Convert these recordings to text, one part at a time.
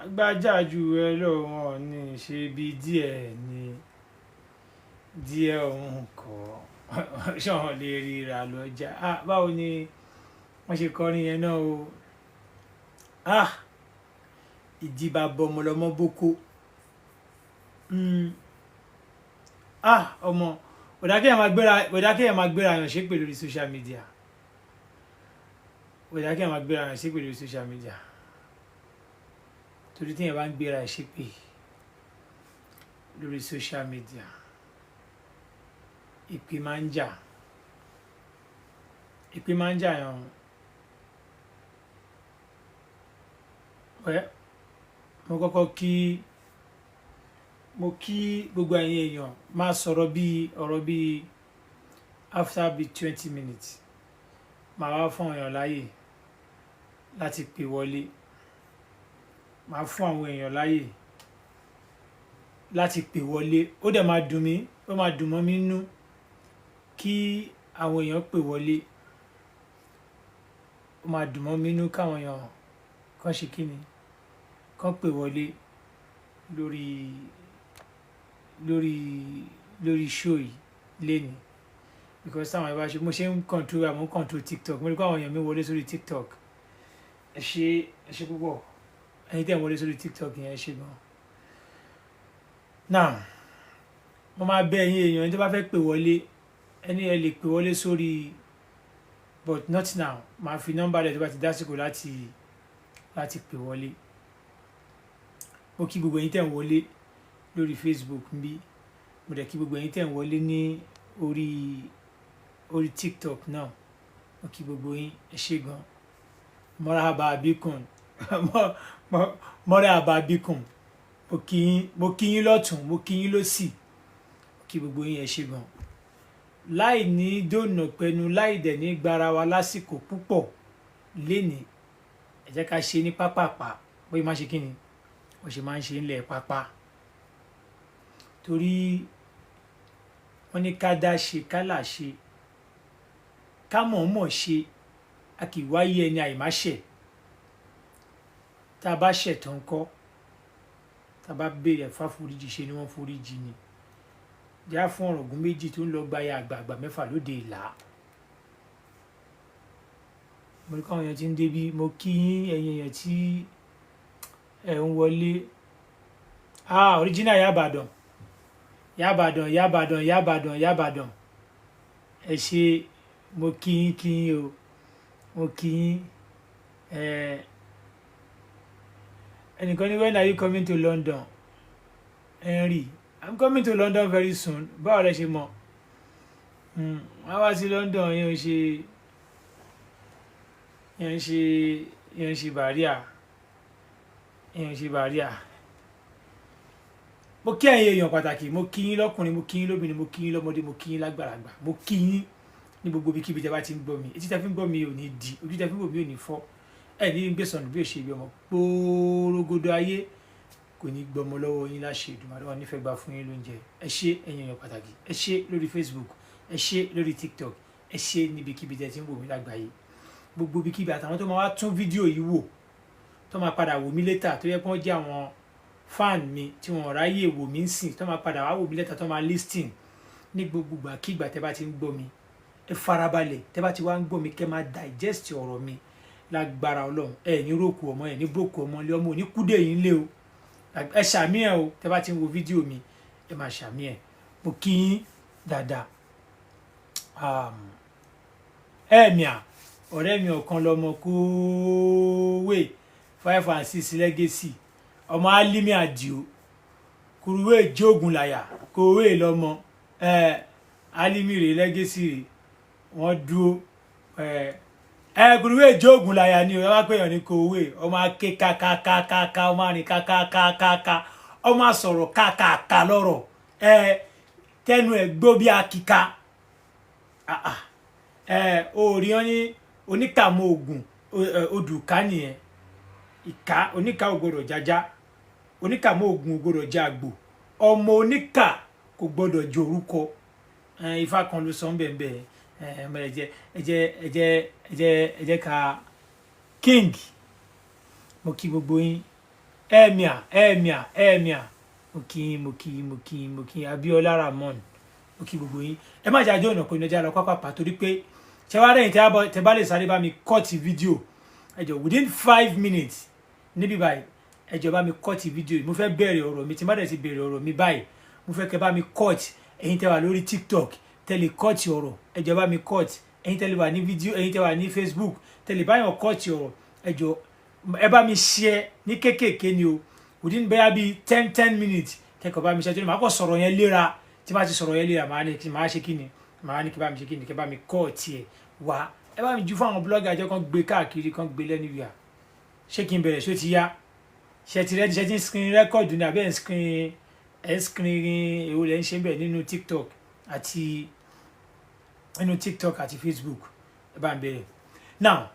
agbájá ju ẹ lọ wọn ní ṣe bí díẹ̀ ni díẹ̀ òun kọ́ ṣọ̀hún lè ríra lọ́jà báwo ni wọ́n ṣe kọrin yẹn náà o ìdìbà bọ̀mọ̀lọ́mọ boko ọmọ òdà kéèyàn máa gbéra yàn ṣépè lórí social media òdà kéèyàn máa gbéra yàn ṣépè lórí social media torí téèyàn bá ń gbéra ẹ̀ ṣépè lórí social media ìpè máa ń jà yàn mo kí gbogbo ẹ̀yin èèyàn máa sọ̀rọ̀ ọ̀rọ̀ bíi after bíi 20 minutes máa wá fún àwọn èèyàn láàyè láti pè wọlé máa fún àwọn èèyàn láàyè láti pè wọlé ó dẹ̀ máa dùn mí ó máa dùn mọ́ mi nínú kí àwọn èèyàn pè wọlé ó máa dùn mọ́ mi nínú káwọn èèyàn kan ṣe kíni kan pè wọlé lórí show yìí lénìí because táwọn ẹ̀ bá ṣe mo ṣe ń control TikTok mo rí pé àwọn èèyàn mi wọlé sórí TikTok ẹ ṣe púpọ̀ ẹ̀yin tẹ́ ń wọlé sórí TikTok yẹn ẹ ṣe gan. Now mo máa bẹ̀ ẹ̀yin èèyàn tó bá fẹ́ pè wọlé ẹni ẹ lè pè wọlé sórí but not now máa fi nọ́mbà rẹ̀ tó bá ti dásìkò láti pè wọlé. Mo kí gbogbo ẹ̀yin tẹ́ ń wọlé lórí Facebook ń bí mo dẹ̀ kí gbogbo ẹ̀yin tẹ́ ń wọlé ní orí TikTok náà mo kí gbogbo yín ẹ ṣé gan. Marhaba bikum marhaba bikum mo kí yín lọ́tùn mo kí yín lósì mo kí gbogbo yín ẹ ṣé gan. Láì ní dònà pẹnu láì dẹ̀ ní gbára wa lásìkò púpọ̀ lénìí ẹ jẹ́ ká ṣe ní pápápá bóyá má ṣe kí ni ó ṣe máa ń ṣe ńlẹ̀ pápá torí wọ́n ní ká dá ṣe ká là ṣe ká mọ̀ọ́mọ̀ ṣe a kì í wáyé ẹni àìmáṣẹ̀ tá a bá ṣẹ̀ tán kọ́ tá a bá béèrè fáforíjì ṣe ni wọ́n foríjì ni díà fún ọ̀rọ̀gún méjì tó ń lọ gbáyà àgbààgbà mẹ́fà lóde ìlà mo rí káwọn èèyàn ti ń débí mo kí ẹ̀yin èèyàn tí ẹ̀ ń wọlé original Yábàdàn ẹ ṣe mo kí yín o mo kí yín ẹnìkan ní when are you coming to London Henry I'm coming to London very soon báwo lẹ ṣe mọ̀ wọ́n wá sí London yẹn ń ṣe bàríà mo kí ẹ̀yin èèyàn pàtàkì mo kí yín lọ́kùnrin mo kí yín lóbìnrin mo kí yín lọ́mọdé mo kí yín lágbàlagbà mo kí yín ní gbogbo ibikíbi tẹ́ bá ti ń gbọ́ mi etí tẹ́ fi ń gbọ́ mi ò ní di ojú tẹ́ fi ń wò mí ò ní fọ́ ẹ̀ ní gbé sọnù bí ò ṣe bí ọmọ gbòòrògodo ayé kò ní gbọmọ lọ́wọ́ yín láṣẹ Èdùmàrè wọn nífẹ̀ẹ́ gbà fún yín lóúnjẹ ẹ ṣé ẹ̀yin èèyàn pàtàkì ẹ ṣé lórí Facebook ẹ ṣé lórí TikTok ẹ ṣé níbikíbi tẹ́ ti ń wò mí lágbàáyé gbogbo ibikíbi àtàwọn tó máa wá tún fídíò yìí wò tó máa padà wò mí létà tó yẹ kí wọ́n jẹ́ àwọn fan mi tí wọ́n ráyè wò mí sìn tó máa padà wá wò mí létà tó máa listing ní gbogbo ìgbàkígbà tẹ́ bá ti ń gbọ́ mi ẹ farabalẹ̀ tẹ́ bá ti wá ń gbọ́ mi kẹ́ máa digest ọ̀rọ̀ mi lágbára Ọlọ́run ẹ ní rókù ọmọ ẹ ní brókù ọmọ ilé ọmọ òní kúdé yìí ń lé o ẹ ṣàmì ẹ o tẹ́ bá ti ń wo fídíò mi ẹ máa ṣàmì ẹ mo kí yín dáadáa ẹ̀mìà ọ̀rẹ́ mi ọ̀kan lọ́mọ kówé 5 and 6 legacy ọmọ Alimi Adio kúrúwé jógun láyà kówé lọ́mọ Alimi rè legacy rè wọ́n dúró kúrúwé jógun láyà ni wọ́n wá pè yàn ní kówé ọmọ ake kákákákáká ọmọ àrìn kákákákáká ọmọ àsọ̀rọ̀ kákáká lọ́rọ̀ tẹnu ẹ̀ gbó bí akíká orí wọn ní oníkàmọ́ ogun odùká nìyẹn ìka oníkà ò gbọdọ̀ jájá oníkàmọ́ ogun ò gbọdọ̀ jẹ àgbò ọmọ oníkà kò gbọdọ̀ jẹ orúkọ ifá kan ló sọ ń bẹ̀ ń bẹ̀ ẹjẹ ká king mo kí gbogbo yín Emia mo kí Abíọ́lá Ramon mo kí gbogbo yín ẹ má jà jọ̀nà kò ní ọjà lọ pápá torí pé ṣe wá rẹ̀yìn tẹ́ bá lè sáré bá mi cut fídíò ẹ jọ̀ọ́ within 5 minutes níbí báyìí ẹ jọ̀ọ́ bá mi cut fídíò mo fẹ́ bẹ̀rẹ̀ ọ̀rọ̀ mi tí má dẹ̀ ti bẹ̀rẹ̀ ọ̀rọ̀ mi báyìí mo fẹ́ kẹ́ bá mi cut ẹ̀yin tẹ́ wà lórí TikTok tẹ́ lè cut ọ̀rọ̀ ẹ jọ̀ọ́ bá mi cut ẹ̀yin tẹ́ lè wà ní fídíò ẹ̀yin tẹ́ wà ní Facebook tẹ́ lè bá yàn cut ọ̀rọ̀ ẹ jọ̀ọ́ ẹ bá mi share ní kékèké ni o within bẹ́ẹ̀ bí 10 minutes kẹ́kọ̀ọ́ bá mi ṣe tó ní màá kọ́ sọ̀rọ̀ yẹn léra tí bá ti sọ̀rọ̀ yẹn léra màá ní kí màá ṣe kí ni màá ní kí bá mi ṣe kí ni kí bá mi kọ́ tiẹ̀ wá ẹ bá mi ju fún àwọn blogger àjọ kan gbé káàkiri kan gbé lẹ́nu ìyá ṣé kí n bẹ̀rẹ̀ ṣó ti yá ṣe ti rẹ́dí ṣe ti ń screen record ní àbẹ́ screen èwo lẹ́ ń ṣe bẹ́ẹ̀ nínú TikTok àti Facebook ẹ bá ń bẹ̀rẹ̀ now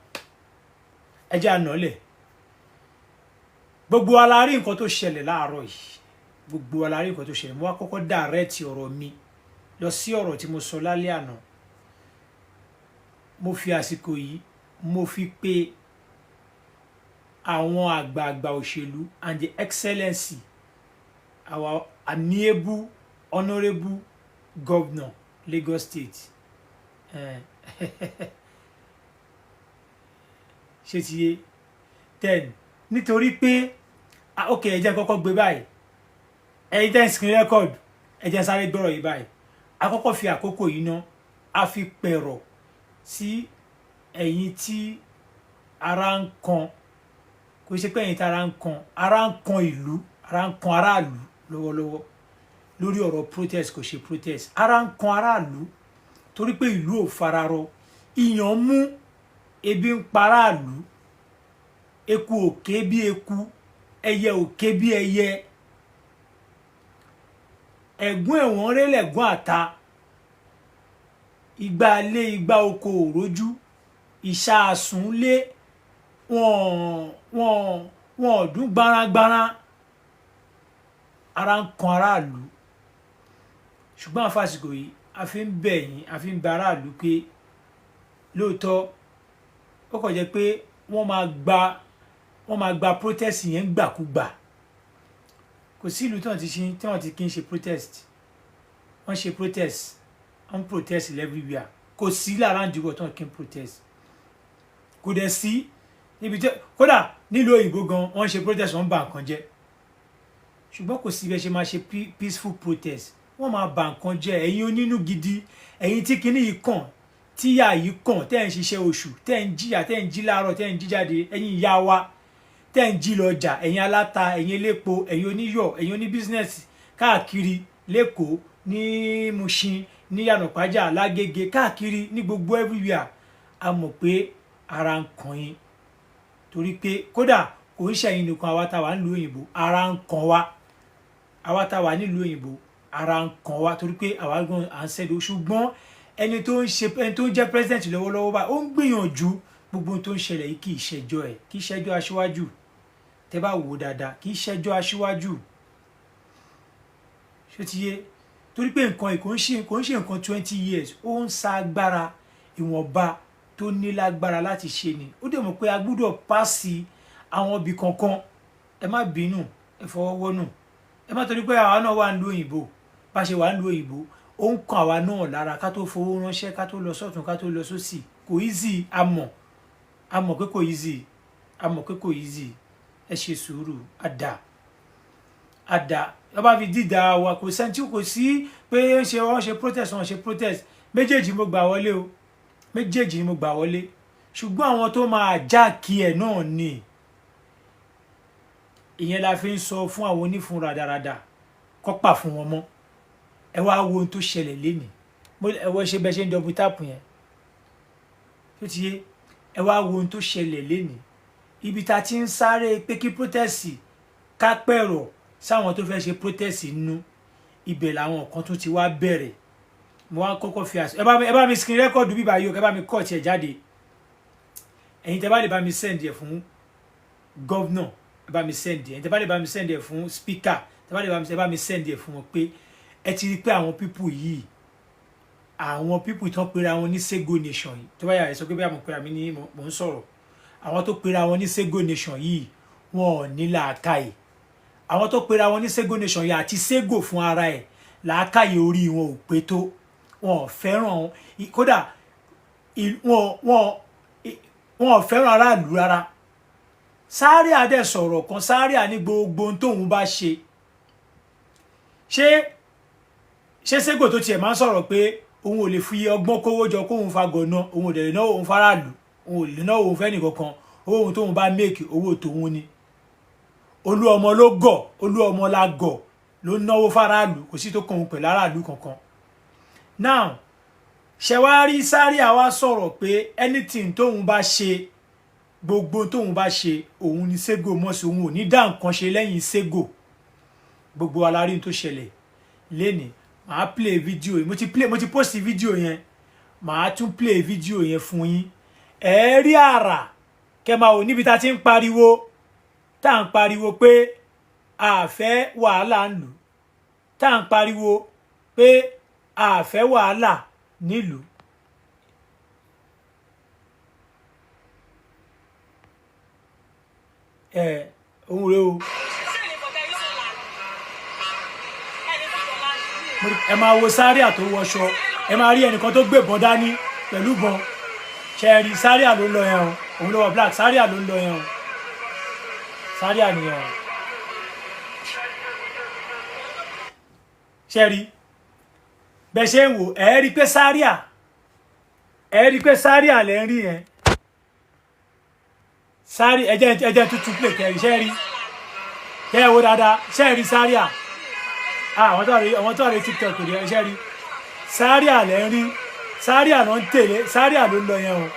ẹ jẹ́ ànálẹ̀ gbogbo wa la rí nǹkan tó ṣẹlẹ̀ láàárọ̀ yìí gbogbo wa la rí nǹkan tó ṣẹlẹ̀ mo wá kọ́kọ́ direct ọ̀rọ̀ mi lọ sí ọ̀rọ̀ tí mo sọ lálẹ́ àná mo fi àsìkò yìí mo fi pe àwọn àgbààgbà òṣèlú and the excellency our amiable honourable governor Lagos State ṣé ti yé 10 nítorí pé ok ẹ jẹ́ kọ́kọ́ gbé báyìí ẹ̀yin tẹ́ ń screen record ẹ jẹ́ sáré gbọ́rọ̀ yìí báyìí a kọ́kọ́ fi àkókò yìí ná a fi pẹ̀rọ̀ sí ẹ̀yin tí ara ń kan kò ṣe pé ẹ̀yin tí ara ń kan ìlú ara ń kan aráàlú lọ́wọ́lọ́wọ́ lórí ọ̀rọ̀ protest kò ṣe protest ara ń kan aráàlú torí pé ìlú ò fararọ ìyàn mú ebi ń pa aráàlú eku ò ké bí eku ẹyẹ ò ké bí ẹyẹ ẹ̀gún ẹ̀wọ̀n rélẹ̀gún àta igba lé igba oko òrójú ìṣàsùn lé wọn ọdún gbárangbáran ara ń kan aráàlú ṣùgbọ́n àfàsìkò yìí a fi ń bẹ̀ yín a fi ń bẹ̀ aráàlú pé lóòótọ́ ó kàn jẹ́ pé wọ́n máa gba protest yẹn gbàkúgbà kò sí ìlú tí wọ́n ti kí ń ṣe protest wọ́n ṣe protest wọ́n protest everywhere kò sí lára ìdíwọ̀ tí wọ́n kí ń protest kò dẹ̀ sí níbi tí kódà nílùú òyìnbó gan wọ́n ṣe protest wọ́n bà nǹkan jẹ́ ṣùgbọ́n kò sí bẹ́ẹ̀ ṣe máa ṣe peaceful protest wọ́n máa bà nǹkan jẹ́ ẹ̀yin onínú gidi ẹ̀yin tí kinní yìí kàn tíyà yìí kàn tẹ́ ń ṣiṣẹ́ oṣù tẹ́ ń jìyà tẹ́ ń jí láàárọ̀ tẹ́ ń jí jáde ẹ̀yin ìyá wa tẹ́ ń jí lọ́jà ẹ̀yin aláta ẹ̀yin elépo ẹ̀yin oníyọ̀ ẹ̀yin oníbísínẹ́sì káàkiri lẹ́kọ̀ọ́ ní Mushin ní Yànàpájà lágége káàkiri ní gbogbo everywhere a mọ̀ pé ara ń kan yín torí pé kódà kò ń ṣẹ̀yìn nìkan àwa tá wà nílùú òyìnbó ara ń kan wá àwa tá wà nílùú òyìnbó ara ń kan wá torí pé àwa gan à ń ṣẹ́dọ̀ ṣùgbọ́n ẹni tó ń jẹ́ president lọ́wọ́lọ́wọ́ báyìí ó ń gbìyànjú gbogbo tó ń ṣẹlẹ̀ yìí kì í ṣẹjọ́ ẹ̀ kì í ṣẹjọ́ aṣíwájú tẹ́ bá wò ó dáadáa kì í ṣẹjọ́ aṣíwájú ṣó ti yé torí pé nǹkan kò ń ṣe nǹkan 20 years ó ń sa agbára ìwọ̀nba tó ní lágbára láti ṣe ni ó dẹ̀ mọ̀ pé a gbúdọ̀ pàṣẹ àwọn ibì kankan ẹ má bínú ẹ fọwọ́wọ́nù ẹ má torí pé àwa náà wà nílùú òyìnbó bá ṣe wà nílùú òyìnbó ó ń kan àwa náà lára ká tó fowó ránṣẹ́ ká tó lọ sọ́tún ká tó lọ sósì kò easy a mọ̀ pé kò easy ẹ ṣe sùúrù àdá ẹ bá fi dídá wa kò sẹ́ńtì kò sí pé wọ́n ṣe protest méjèèjì mo gbà wọlé o méjèèjì ni mo gbà wọlé ṣùgbọ́n àwọn tó máa jáàkì ẹ̀ náà ni ìyẹn la fi ń sọ fún àwọn onífúnra dáradára kọ́pà fún wọn mọ́ ẹ wá wo ohun tó ṣẹlẹ̀ lénìí ẹ wọ́n ṣe bẹ́ẹ̀ ṣe ń dọ́bù táàpù yẹn tó ti yé ẹ wá wo ohun tó ṣẹlẹ̀ lénìí ibi tá a ti ń sáré pé kí protest ká pẹ̀rọ̀ sáwọn tó fẹ́ ṣe protest nínú ibẹ̀ làwọn kan tó ti wá bẹ̀rẹ̀ mo wá kọ́kọ́ fi àṣẹ ẹ bá mi screen record bíbá yìí o ẹ bá mi cut ẹ̀ jáde ẹ̀yin tẹ́ bá lè bá mi send ẹ̀ fún governor ẹ bá mi send ẹ̀ ẹ̀yin tẹ́ bá lè bá mi send ẹ̀ fún speaker tẹ́ bá lè bá mi send ẹ̀ fún wọn pé ẹ ti rí pé àwọn people yìí àwọn people tó pera wọn ní Sego Nation yìí tó bá yà ẹ sọ pé bí àwọn pera mi ní mò ń sọ̀rọ̀ àwọn tó pera wọn ní Sego Nation yìí wọn ò ní làákàyè àwọn tó pera wọn ní Sego Nation yà àti Sego fún ara ẹ̀ làákàyè orí wọn ò pé tó, wọn ò fẹ́ràn kódà wọn ò fẹ́ràn aráàlú rárá. Zaria dẹ̀ sọ̀rọ̀ kan, Zaria ní gbogbo ohun tóun bá ṣe ṣé Sego tó tiẹ̀ máa ń sọ̀rọ̀ pé òun ò lè fi ọgbọ́n kówó jọ kóun fa gọ̀nà, òun ò dẹ̀ náwó òun faraàlú, òun ò lè náwó òun fẹ́ nìkankan, owó tóun bá make owó tòun ni. Olúọmọ ló gọ̀, Olúọmọ la gọ̀ ló náwó faraàlú, kò sí tó kàn pẹ̀lú aráàlú kankan. Now ṣẹwárí Zaria wá sọ̀rọ̀ pé anything tóun bá ṣe, gbogbo tóun bá ṣe òun ni Sego mọ̀ sí, òun ò ní dá nǹkan ṣe lẹ́yìn Sego. Gbogbo alárí tó ṣẹlẹ̀ lénìí, màá play video yìí, mo ti post video yẹn, màá tún play video yẹn fún yín. Ẹ rí àrà kẹ́ máa wò níbi tá ti ń pariwo, tá ń pariwo pé a fẹ́ wàhálà ń lù, tá ń pariwo pé a fẹ́ wàhálà nílùú. Ohun rẹ̀ o. Ẹ máa wo Zaria tó wọṣọ, ẹ máa rí ẹnìkan tó gbébọn dání pẹ̀lú bọn. Ṣé rí Zaria ló ń lọ yẹn o, òun ló wọ black, Zaria ló ń lọ yẹn o, Zaria nìyẹn o. Ṣé rí bẹ́ ṣe ń wò, ẹ rí pé Zaria lẹ́ ń rí yẹn. Zaria ẹjẹ́ tuntun play kẹrin, ṣé rí kẹ́ ẹ wo dáadáa, ṣé rí Zaria. Àwọn tó rí TikTok rí, ṣé rí Zaria lẹ́ ń rí, Zaria ló ń tẹ̀lé, Zaria ló ń lọ yẹn o.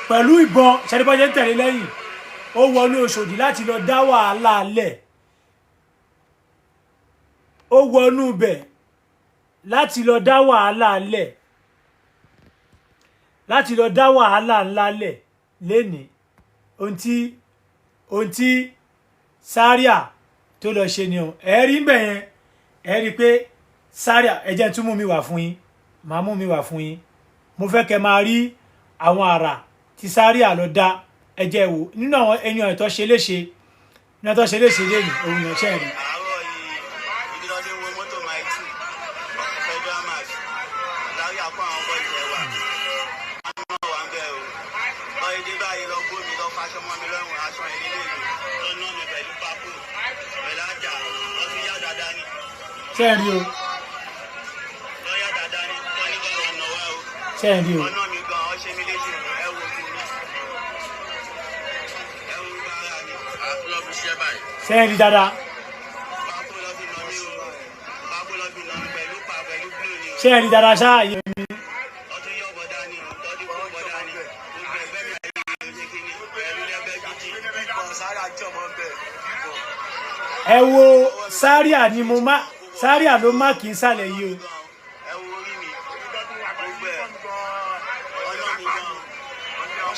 Pẹ̀lú ìbọn, ṣẹ́rí bọ́ ṣe ń tẹ̀lé lẹ́yìn, ó wọnú Òṣòdì láti lọ dá wàhálà lẹ̀. Ó wọnú bẹ̀ láti lọ dá wàhálà lẹ̀, láti lọ dá wàhálà ńlá lẹ̀ lénìí. Ohun tí Zaria tó lọ ṣe ni o. Ẹ rí ń bẹ̀ yẹn, ẹ rí pé Zaria, ẹ jẹ́ tún mú mi wá fún yín, màá mú mi wá fún yín. Mo fẹ́ kẹ́ máa rí àwọn àrà tí Zaria lọ dá, ẹ jẹ́ wò nínú àwọn èèyàn tó ṣe léṣe, nínú tó ṣe léṣe lénìí, òun yẹn ṣe rí. Ṣé ẹ rí o? Ṣé ẹ rí o? Ṣé ẹ rí dáadáa? Ṣé ẹ rí dáadáa ṣáà yẹ mi? Ẹ wo Zaria ni mo má, Zaria ló má kì í sàlẹ̀ yìí o.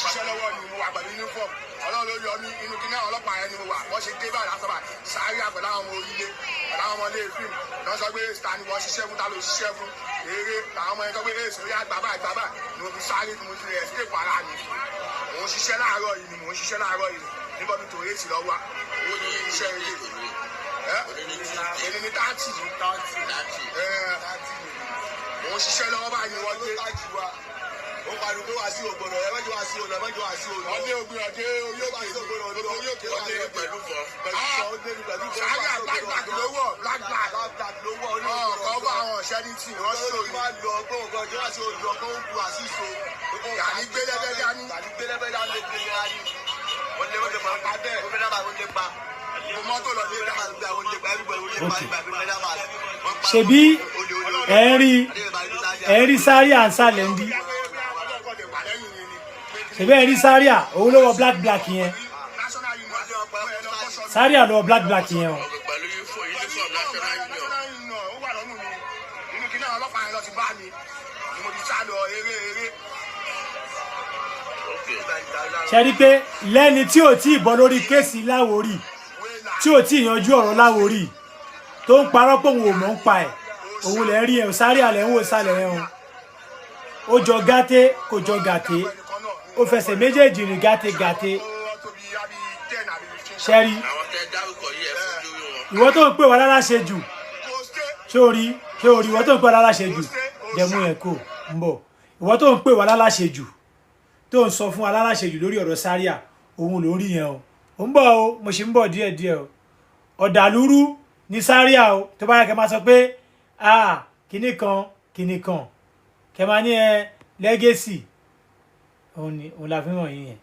Ṣiṣẹ́ lọ́wọ́ ni mo wà pẹ̀lú uniform, Ọlọ́run ló yọ mí inú kí náà ọlọ́pàá yẹn ni mo wà, wọ́n ṣe dé báyìí lásán báyìí, Zaria pẹ̀lú àwọn ọmọ orílẹ̀, pẹ̀lú àwọn ọmọ ilé fíìmù, lọ́n sọ pé ta ni wọ́n ṣiṣẹ́ fún, ta ló ṣiṣẹ́ fún, eré làwọn ọmọ yẹn sọ pé èsì orí àgbàbà ni mo fi sáré tí mo fi rẹ̀ escape ara mi. Mò ń ṣiṣẹ́ láàárọ̀ yìí nígbà tó torí èsì lọ́wọ́ owó ní iṣẹ́ ilé èmi ní 30 mò ń ṣiṣẹ́ lọ́wọ́ báyìí wọ́n dé ó parí pé wá sí ògbónà ẹ mẹ́jọ wá sí ògbónà mẹ́jọ wá sí ògbónà ọdẹ ògbìn ọdẹ orí òkè ọdẹ pẹ̀lú fọ Zaria black lówó black lówó ọkọ àwọn ṣẹlítì wọn sọ yìí máa lọ ọgbọ́n ọgbọ́n ọjọ́ àti ojú ọgbọ́n ń bu àṣìṣe yàní gbélébẹ́ dání lè gbé yàrá wọ́n lè máa pa bẹ́ẹ̀ wọ́n fẹ́ dábàá wọ́n lè pa mọ́tò lọ lè dábàá gbé àwọn lè pa ṣebí ẹ rí Zaria ń sàlẹ̀ ń bí, ṣebí ẹ rí Zaria òun ló wọ black yẹn, Zaria ló wọ black yẹn o. Ṣé rí pé lẹ́ni tí ò tí ì bọ́ lórí kéèsì Láwórì, tí ò tí ì yanjú ọ̀rọ̀ Láwórì, tó ń parọ́ pé òun ò mọ̀ ń pa ẹ̀, òun lẹ́ ń rí ẹ̀, Zaria lẹ́ ń wò sálẹ̀ ẹ̀ o. Ó jọ gàté kò jọ gàté, ó fẹsẹ̀ méjèèjì rìn gàté. 10 àbí 15. ṣẹ́rí àwọn tẹ dárúkọ yìí ẹ fojú rí wọn. ìwọ tó ń pè wá láláṣẹ jù ṣé o rí ìwọ tó ń pè wá láláṣẹ jù jẹmú ẹ kò ń bọ̀ ìwọ tó ń pè wá láláṣẹ jù tó ń sọ fún wa láláṣẹ jù lórí ọ̀rọ̀ Zaria òun ló ń rí yẹn o ò ń bọ̀ o mo sì ń bọ̀ díẹ̀díẹ̀ o ọ̀dàlúrú ní Zaria o tó bá yẹ kẹ́ máa sọ pé kinní kan kẹ́ máa ní legacy òun la fi hàn yín yẹn.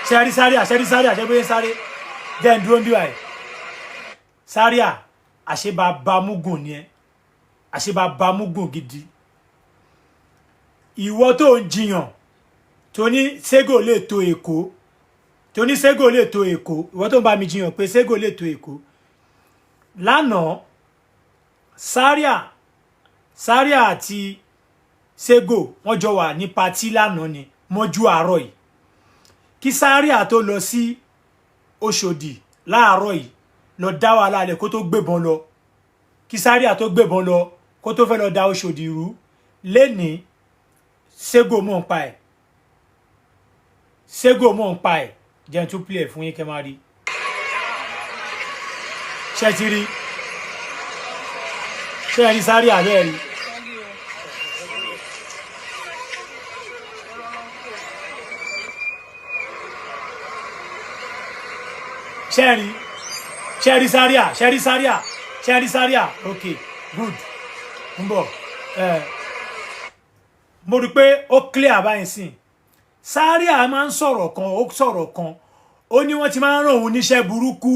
ṣẹ́rí Zaria ṣe bóyá sáré jẹ́ ń dúró ń bí wáyé Zaria àṣebàbámúgùn ni ẹ àṣebàbámúgùn gidi ìwọ tó ń jiyàn tó ní Sego lè tó Èkó ìwọ tó ń bá mi jiyàn pé Sego lè tó Èkó lánàá Zaria àti Sego wọ́n jọ wà ní patí lánàá ni mọ́jú àárọ̀ yìí kí Zaria tó lọ sí Òṣòdì láàárọ̀ yìí lọ dá wàhálà lẹ̀ kó tó gbébọn lọ kí Zaria tó gbébọn lọ kó tó fẹ́ lọ da Òṣòdì rú lẹ́ni Sego mọ̀ ń pa ẹ̀ jẹ́ n tún play fún yín kẹ́ máa rí ṣe ti rí ṣe ẹ rí Zaria bẹ́ẹ̀ rí. Sherry Zaria okay good ń bọ̀ mo rí pé ó clear báyìí sí Zaria máa ń sọ̀rọ̀ kan ó ní wọ́n ti máa ń rán òun níṣẹ́ burúkú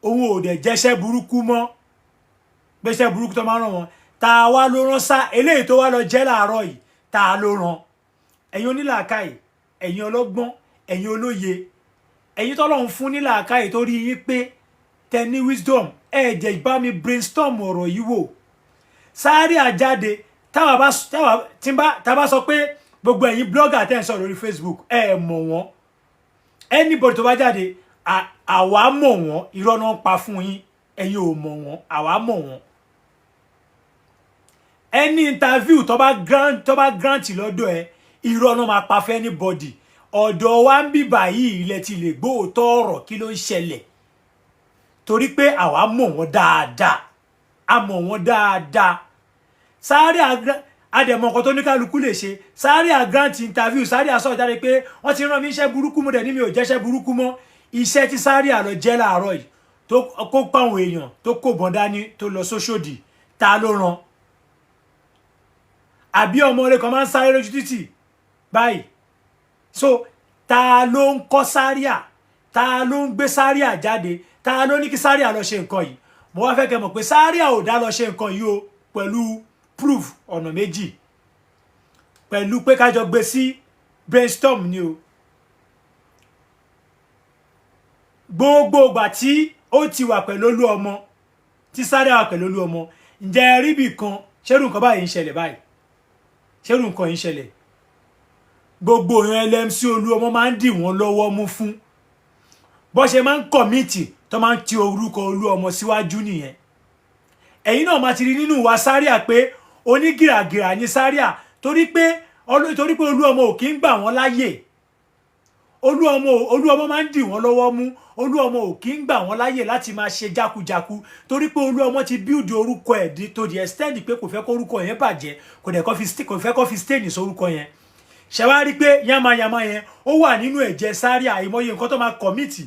òun ò dẹ̀ jẹ́ṣẹ́ burúkú mọ́ gbéṣẹ́ burúkú tó máa ń rán wọn ta wá ló rán eléyìí tó wá lọ jẹ́ láàárọ̀ yìí ta ló rán ẹ̀yin onílàákàyè ẹ̀yin ọlọ́gbọ́n ẹ̀yin olóye ẹ̀yin tọ́lọ́run fún ní làákàyè tó rí yín pé tẹ ní wisdom ẹ jẹ́ bá mi brainstorm ọ̀rọ̀ yìí wò Zaria jáde tá bá sọ pé gbogbo ẹ̀yin blogger tẹ́ ń sọ lórí Facebook ẹ mọ̀ wọ́n anybody tó bá jáde àwa mọ̀ wọ́n irọ́ náà ń pa fún yín ẹ̀yin ò mọ̀ wọ́n àwa mọ̀ wọ́n any interview tó bá grant lọ́dọ̀ ẹ irọ́ náà máa pa fún anybody ọ̀dọ̀ wa ń bí báyìí ilẹ̀ ti lè gbóòótọ́ ọ̀rọ̀ kí ló ń ṣẹlẹ̀ torí pé àwa mọ̀ wọ́n dáadáa Zaria àdẹ̀mọ̀ nǹkan tó ní kálukú lè ṣe Zaria grant interview Zaria sọ jáde pé wọ́n ti rán mi iṣẹ́ burúkú mo dẹ̀ ní mi ò jẹ́ṣẹ́ burúkú mọ́ iṣẹ́ tí Zaria lọ jẹ́ láàárọ̀ yìí tó kó pàwọn èèyàn tó kó bọ́n dání tó lọ sóṣòdì ta ló rán àbí ọmọ rẹ̀ kan máa ń sáré lójú títì báyìí so ta ló ń kọ́ Zaria ta ló ń gbé Zaria jáde ta ló ní kí Zaria lọ ṣe nǹkan yìí mo wá fẹ́ kẹ́ mọ̀ pé Zaria ò dá lọ ṣe nǹkan yìí o pẹ̀lú proof ọ̀nà méjì pẹ̀lú pé kájọ gbé sí brainstorm ni o gbogbo ìgbà tí ó ti wà pẹ̀lú Olúọmọ tí Zaria wà pẹ̀lú Olúọmọ ǹjẹ́ rí bì kan ṣerú nǹkan báyìí ń ṣẹlẹ̀ báyìí ṣerú nǹkan yìí ń ṣẹlẹ̀ gbogbo èèyàn LMC Olúọmọ máa ń dì wọ́n lọ́wọ́ mú fún bó ṣe máa ń kọ̀míìtì tó máa ń ti orúkọ Olúọmọ síwájú nìyẹn ẹ̀yin náà máa ti rí nínú wa Zaria pé onígìràgìrà ní Zaria torí pé Olúọmọ ò kí ń gbà wọ́n láyè Olúọmọ máa ń dì wọ́n lọ́wọ́ mú Olúọmọ ò kí ń gbà wọ́n láyè láti máa ṣe jákujáku torí pé Olúọmọ ti build orúkọ ẹ̀ tó di extend pé kò fẹ́ kó orúkọ yẹn bàjẹ́ kò fẹ́ kó fi stain sórúkọ yẹn ṣe wá rí pé yamayama yẹn ó wà nínú ẹ̀jẹ̀ Zaria àìmọye nǹkan tó máa kọ̀mìtì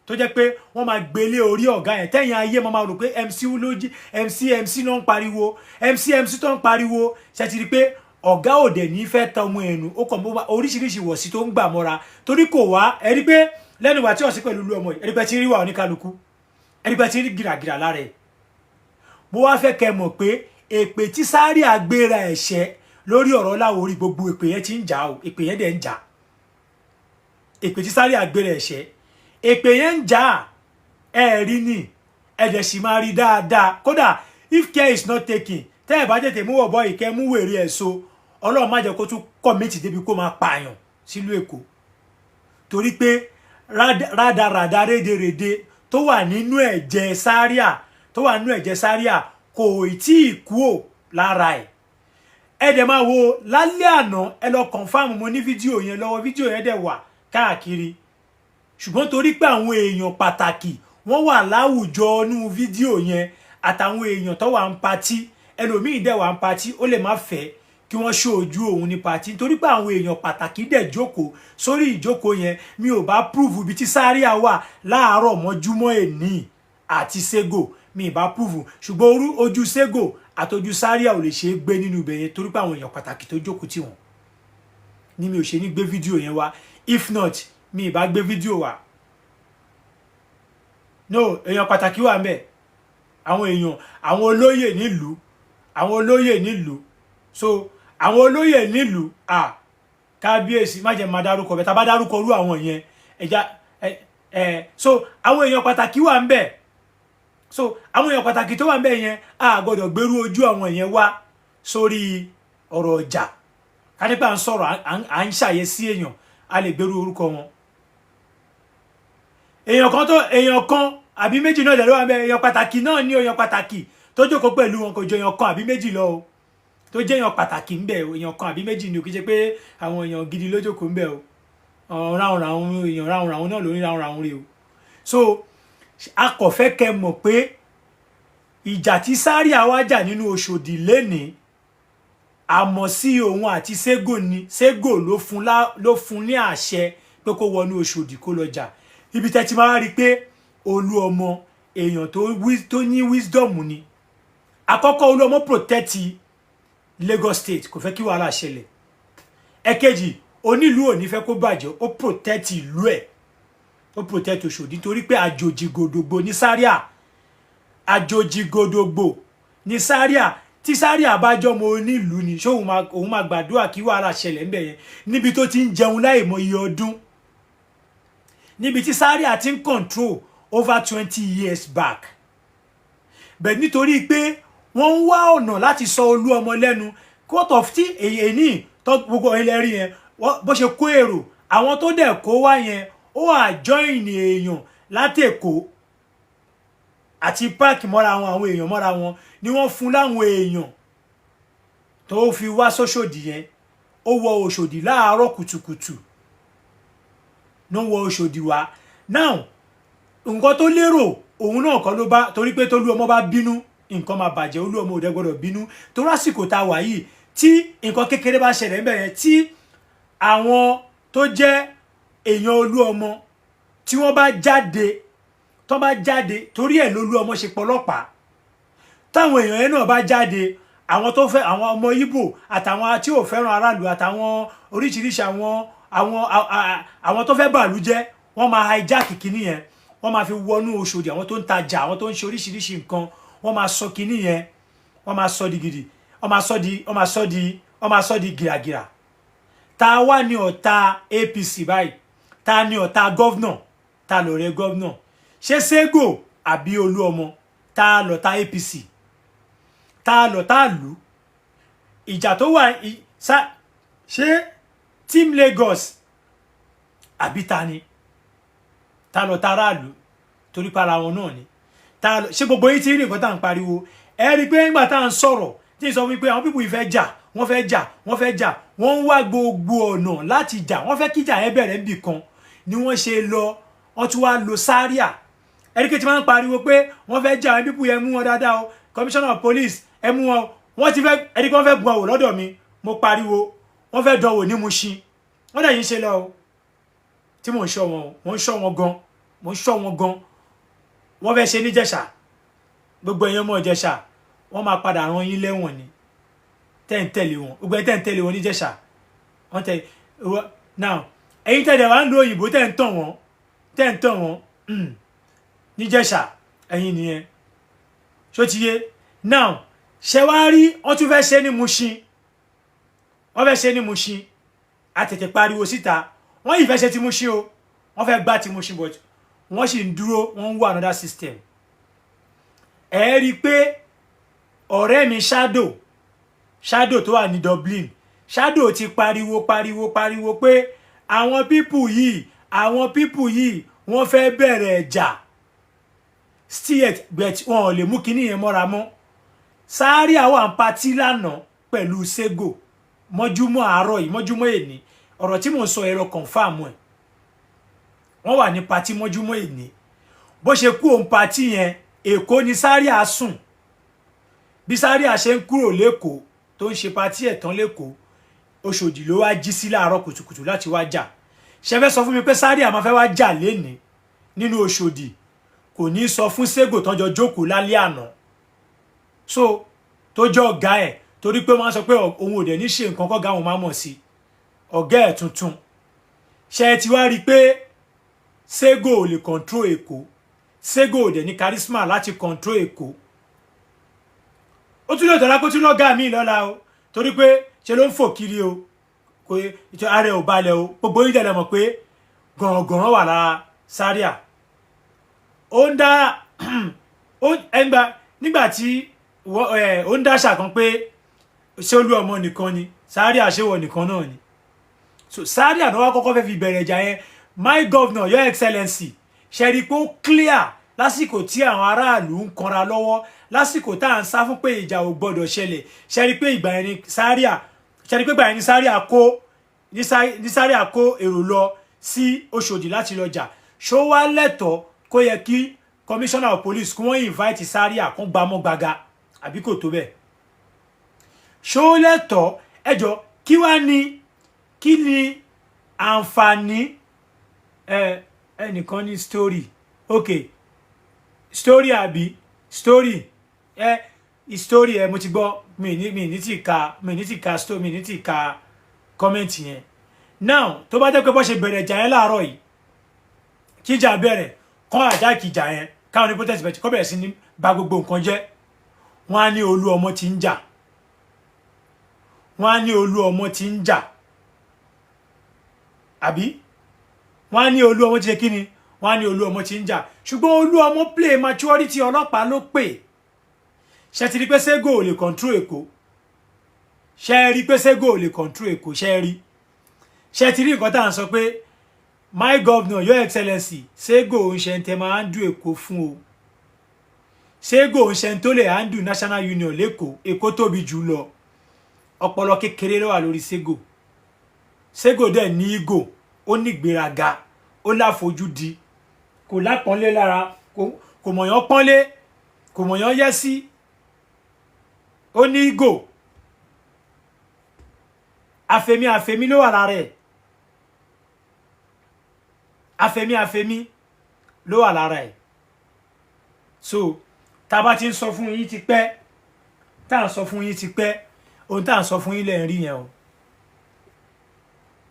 tó jẹ́ pé wọ́n máa gbélé orí ọ̀gá yẹn tẹ́yìn ayé máa rò pé MC náà ń pariwo MC tó ń pariwo ṣe ti rí pé ọ̀gá òde ní fẹ́ ta ọmọ ẹnu ó kàn mọ́ oríṣiríṣi wọ̀sí tó ń gbà mọ́ra torí kò wá ẹ̀rí pé lẹ́nu ìwà tí ọ̀sìn pẹ̀lú Olúọmọ ẹ̀rí pé tí ń rí wà oníkálukú ẹ̀rí pé tí ń rí gìràgìrà lára ẹ̀ mo wá fẹ́ kẹ́ mọ̀ pé èpè tí Zaria gbéra ẹ̀ṣẹ́ lórí ọ̀rọ̀ Láwórì gbogbo èpè yẹn ti ń jà o èpè yẹn dẹ̀ ń jà èpè tí Zaria gbéra ẹ̀ṣẹ́ èpè yẹn ń jà ẹ̀rí ni ẹ̀dẹ̀ sì máa rí dáadáa kódà if care is not taken tẹ́ ẹ̀ bá tètè mú wọ̀bọ̀ ìkẹ́ mú wèrè ẹ̀ so Ọlọ́run má jẹ́ kó tún kọ̀mìtì débi kó máa pààyàn sílùú Èkó torí pé rádaràdà rédèrèdè tó wà nínú ẹ̀jẹ̀ Zaria tó wà nínú ẹ̀jẹ̀ Zaria kò tí ì kú ò lára ẹ̀. Ẹ dẹ̀ máa wo lálẹ́ àná ẹ lọ confirm mo ní fídíò yẹn lọ́wọ́, fídíò yẹn dẹ̀ wà káàkiri ṣùgbọ́n torí pé àwọn èèyàn pàtàkì wọ́n wà láwùjọ nínú fídíò yẹn àtàwọn èèyàn tó wà ń patí, ẹlòmíì dẹ̀ wà ń patí ó lè má fẹ́ kí wọ́n ṣojú òun ní patí nítorí pé àwọn èèyàn pàtàkì dẹ̀ jókòó sórí ìjókòó yẹn. Mi ò bá prove ibi tí Zaria wà láàárọ̀ mọ́júmọ́ èní àti Sego, mi ì bá prove, ṣùgbọ́n ojú Sego àtọjú Zaria ò lè ṣe é gbé nínú ibẹ̀ yẹn torí pé àwọn èèyàn pàtàkì tó jókòó tì wọ́n ni mi ò ṣe ní gbé fídíò yẹn wá. If not mi ì bá gbé fídíò wá. No, èèyàn pàtàkì wà ńbẹ̀, àwọn èèyàn, àwọn olóyè nílùú, àwọn olóyè nílùú. So àwọn olóyè nílùú kábíyèsí má jẹ́ máa dárúkọ bẹ́ẹ̀, tá bá dárúkọ rú àwọn yẹn so àwọn èèyàn pàtàkì wà ńbẹ̀. So àwọn èèyàn pàtàkì tó wà ńbẹ̀ yẹn a gbọ́dọ̀ gbèrú ojú àwọn yẹn wá sórí ọ̀rọ̀ ọjà. Ká nípa ń sọ̀rọ̀ à ń ṣàyẹ̀sí èèyàn, a lè gbèrú orúkọ wọn. Èèyàn kan àbí méjì náà ló wà ńbẹ̀. Èèyàn pàtàkì náà ní èèyàn pàtàkì tó jókòó pẹ̀lú wọn kò jọ èèyàn kan àbí méjì lọ o tó jẹ́ èèyàn pàtàkì ńbẹ̀. Èèyàn kan àbí méjì ni ò kì í ṣe pé àwọn èèyàn gidi ló jókòó ńbẹ̀ o. Ráhùn èèyàn ráhùn náà ló ní ráhùn rí o. So a kò fẹ́ kẹ́ mọ̀ pé ìjà tí Zaria wá jà nínú Òṣòdì lénìí àmọ́ sí òun àti Sego ni. Sego ló fún ní àṣẹ pé kó wọnú Òṣòdì kó lọ jà. Ibi tẹ́ ti máa rí pé Olúọmọ èèyàn tó ní wisdom ni. Àkọ́kọ́ Olúọmọ protect Lagos State, kò fẹ́ kí wàhálà ṣẹlẹ̀. Ẹ̀kejì, onílùú ò ní fẹ́ kó bàjẹ́, ó protect ìlú ẹ̀, ó protect Òṣòdì torí pé àjòjì gòdògbò ní Zaria, àjòjì gòdògbò ní Zaria. Tí Zaria bá jọmọ onílùú ni ṣó òun máa gbàdúrà kí wàhálà ṣẹlẹ̀ ńbẹ̀ yẹn níbi tó ti ń jẹun láì mọ iye ọdún, níbi tí Zaria ti ń control over 20 years back. But nítorí pé wọ́n ń wá ọ̀nà láti sọ Olúọmọ lẹ́nu court of tí èyí tó gbogbo ẹlẹ́rìí yẹn bó ṣe kó èrò àwọn tó dẹ̀ kó wá yẹn ó àjọyìn èèyàn látèkó àti páàkì mọ́ra wọn, àwọn èèyàn mọ́ra wọn ni wọ́n fún láwọn èèyàn tó fi wá sóṣòdì yẹn. Ó wọ Òṣòdì láàárọ̀ kùtùkùtù ló wọ Òṣòdì wá. Now nǹkan tó lérò òun náà kọ́ ló bá, torí pé t'Olúọmọ bá bínú nǹkan máa bàjẹ́. Olúọmọ ò dẹ̀ gbọ́dọ̀ bínú torí àsìkò tá a wà yìí tí nǹkan kékeré bá ṣẹlẹ̀ ńbẹ̀ yẹn, tí àwọn tó jẹ́ èèyàn Olúọmọ tí wọ́n bá jáde torí ẹ̀ l'Olúọmọ ṣe pọlọ́pàá. Táwọn èèyàn yẹn náà bá jáde, àwọn tó fẹ́, àwọn ọmọ Ìgbò àtàwọn tí ò fẹ́ràn aráàlú àtàwọn oríṣiríṣi àwọn tó fẹ́ bàlú jẹ́, wọ́n máa hijack kìíní yẹn, wọ́n máa fi wọnú Òṣòdì. àwọn tó ń tajà, àwọn tó ń ṣe oríṣiríṣi nǹkan, wọ́n máa sọ kìíní yẹn, wọ́n máa sọ di gidi, wọ́n máa sọ di gìràgìrà. Ta wá ní ọ̀tá APC báyìí, ta ní ọ̀tá gọ́vnà, ta lọ̀rẹ́ gọ́vnà? Ṣé Sego àbí Olúọmọ? Ta lọ̀tá APC? Ta lọ̀tá ìlú? Ìjà tó wà ṣé Team Lagos àbí ta ni? Ta lọ̀tá aráàlú? Torí para wọn náà ni. Ṣé gbogbo yìí ti rí nǹkan tá à ń pariwo? Ẹ rí i pé nígbà tá à ń sọ̀rọ̀ tí ń sọ wípé àwọn pípù yìí fẹ́ jà, wọ́n ń wá gbogbo ọ̀nà láti jà, wọ́n fẹ́ kíjà yẹn bẹ̀rẹ̀ níbì kan ni wọ́n ṣe lọ, wọ́n tún wá lo Zaria. Ẹ rí i pé tí wọ́n ń pariwo pé wọ́n fẹ́ jà, àwọn pípù yẹn mú wọn dáadáa o, Commissioner of Police ẹ mú wọn. Wọ́n ti fẹ́, ẹ rí i pé wọ́n fẹ́ bu àwò lọ́dọ̀ mi, mo pariwo wọ́n fẹ́ dánwò ní Mushin, wọ́n dẹ̀ yín ṣe lọ o tí mò ń ṣọ́ wọn, mò ń ṣọ́ wọn gan. Wọ́n fẹ́ ṣe ní Ìjẹ̀ṣà, gbogbo èèyàn mọ̀ Ìjẹ̀ṣà, wọ́n máa padà rán yín lẹ́wọ̀n ni. Tẹ̀lé wọn, gbogbo ẹ̀ tẹ̀lé wọn ní Ìjẹ̀ṣà. Wọ́n tẹ̀ now ẹ̀yin tẹ̀lé wa ń lo òyìnbó tẹ̀ ń tàn wọ́n ní Ìjẹ̀ṣà, ẹ̀yin nìyẹn. Ṣó ti yé? Now ṣé wá rí wọ́n tún fẹ́ ṣe ní Mushin, a tètè pariwo síta. Wọ́n yìí fẹ́ ṣe ti Mushin o, wọ́n fẹ́ gbá ti Mushin, but wọ́n sì ń dúró, wọ́n ń wá another system. Ẹ rí i pé ọ̀rẹ́ mi Shadow tó wà ní Dublin, Shadow ti pariwo pé àwọn pípù yìí wọ́n fẹ́ bẹ̀rẹ̀ ẹ̀jà. still bet wọn ò lè mú kíní yẹn mọ́ra mọ́ Zaria wà ń patí lánàá pẹ̀lú Sego mọ́júmọ́ àárọ̀ yìí mọ́júmọ́ èní ọ̀rọ̀ tí mò ń sọ ẹ̀rọ confam ẹ̀ wọ́n wà ní patí mọ́júmọ́ èní bó ṣe kú òun patí yẹn Èkó ni Zaria sùn bí Zaria ṣe ń kúrò lÉkòó tó ń ṣe patí ẹ̀ tán lÉkòó Òṣòdì ló wá jí sí láàárọ̀ kùtùkùtù láti wá jà ṣe fẹ́ sọ fún mi pé Zaria máa fẹ́ wá jà lénìí nínú Òṣòdì kò ní sọ fún Sego tán jọ jókòó lálẹ́ àná so tó jọ ọ̀gá ẹ̀ torí pé wọ́n sọ pé òun ò dẹ̀ ní ṣe nǹkan kọ́gá òun máa mọ̀ sí ọ̀gá ẹ̀ tuntun ṣe ti wá rí i pé Sego ò lè control Èkó Sego ò dẹ̀ ní charisma láti control Èkó ó tún lè tọ́lá kó tún lọ́gá mi lọ́la o torí pé ṣe ló ń fò kiri o kò ààrẹ ò balẹ̀ o gbogbo yín dẹ̀ mọ̀ pé gọ̀rọ̀gọ̀rọ̀ wà lára Zaria ó ń dá ẹgbà nígbà tí ó ń dáṣà kan pé ṣé Olúọmọ nìkan ni Zaria ṣéwọ nìkan náà ni so Zaria náà wá kọ́kọ́ fẹ́ fi bẹ̀rẹ̀ ìjà yẹn my governor your excellency ṣe rí i pé ó clear lásìkò tí àwọn aráàlú ń kanra lọ́wọ́ lásìkò tá à ń sá fún pé ìjà ò gbọdọ̀ ṣẹlẹ̀ ṣe rí i pé ìgbà yẹn ni Zaria ṣe rí i pé ìgbà yẹn ni Zaria kó èrò lọ sí Òṣòdì láti lọ jà ṣó wá lẹ́tọ̀ọ́ kó yẹ kí commissioner of police kí wọ́n invite Zaria kó gbámọ́ gbaga àbí kò tó bẹ́ẹ̀ ṣó lẹ́tọ̀ọ́ ẹjọ́ kí ni àǹfààní ẹnìkan ní story okay story àbí story story mo ti gbọ́ mi ní ti ka comment yẹn now tó bá jẹ́ pé bó ṣe bẹ̀rẹ̀ ìjà yẹn láàárọ̀ yìí kíjà bẹ̀rẹ̀ kán àjákì ìjà yẹn káwọn ní protest bẹ̀rẹ̀ kọ́ bẹ̀rẹ̀ sí ní ba gbogbo nǹkan jẹ́ wọ́n á ní Olúọmọ ti ń jà wọ́n á ní Olúọmọ ti ń jà àbí wọ́n á ní Olúọmọ ti ṣe kí ni wọ́n á ní Olúọmọ ti ń jà ṣùgbọ́n Olúọmọ play maturity ọlọ́pàá ló pè ṣe ti rí pé Sego ò lè control Èkó ṣe rí pé Sego ò lè control Èkó ṣe ti rí nǹkan tá à ń sọ pé my governor your excellency Sego ń ṣe ń tẹ máa handle Èkó fún o Sego ń ṣe ń tó lè handle national union lÉkòó Èkó tóbi jù lọ ọpọlọ kékeré ló wà lórí Sego dẹ̀ ní ego ó ní ìgbéraga ó láfojúdi kò lápọ́nlé lára kò mọ̀yán pọ́nlé kò mọ̀yán yẹ́ sí ó ní ego àfẹ́mí ló wà lára ẹ̀ àfẹ́mí ló wà lára ẹ̀ so tá bá ti ń sọ fún yín ti pẹ́ tá à ń sọ fún yín ti pẹ́ ohun tá à ń sọ fún yín lẹ̀ ń rí yẹn o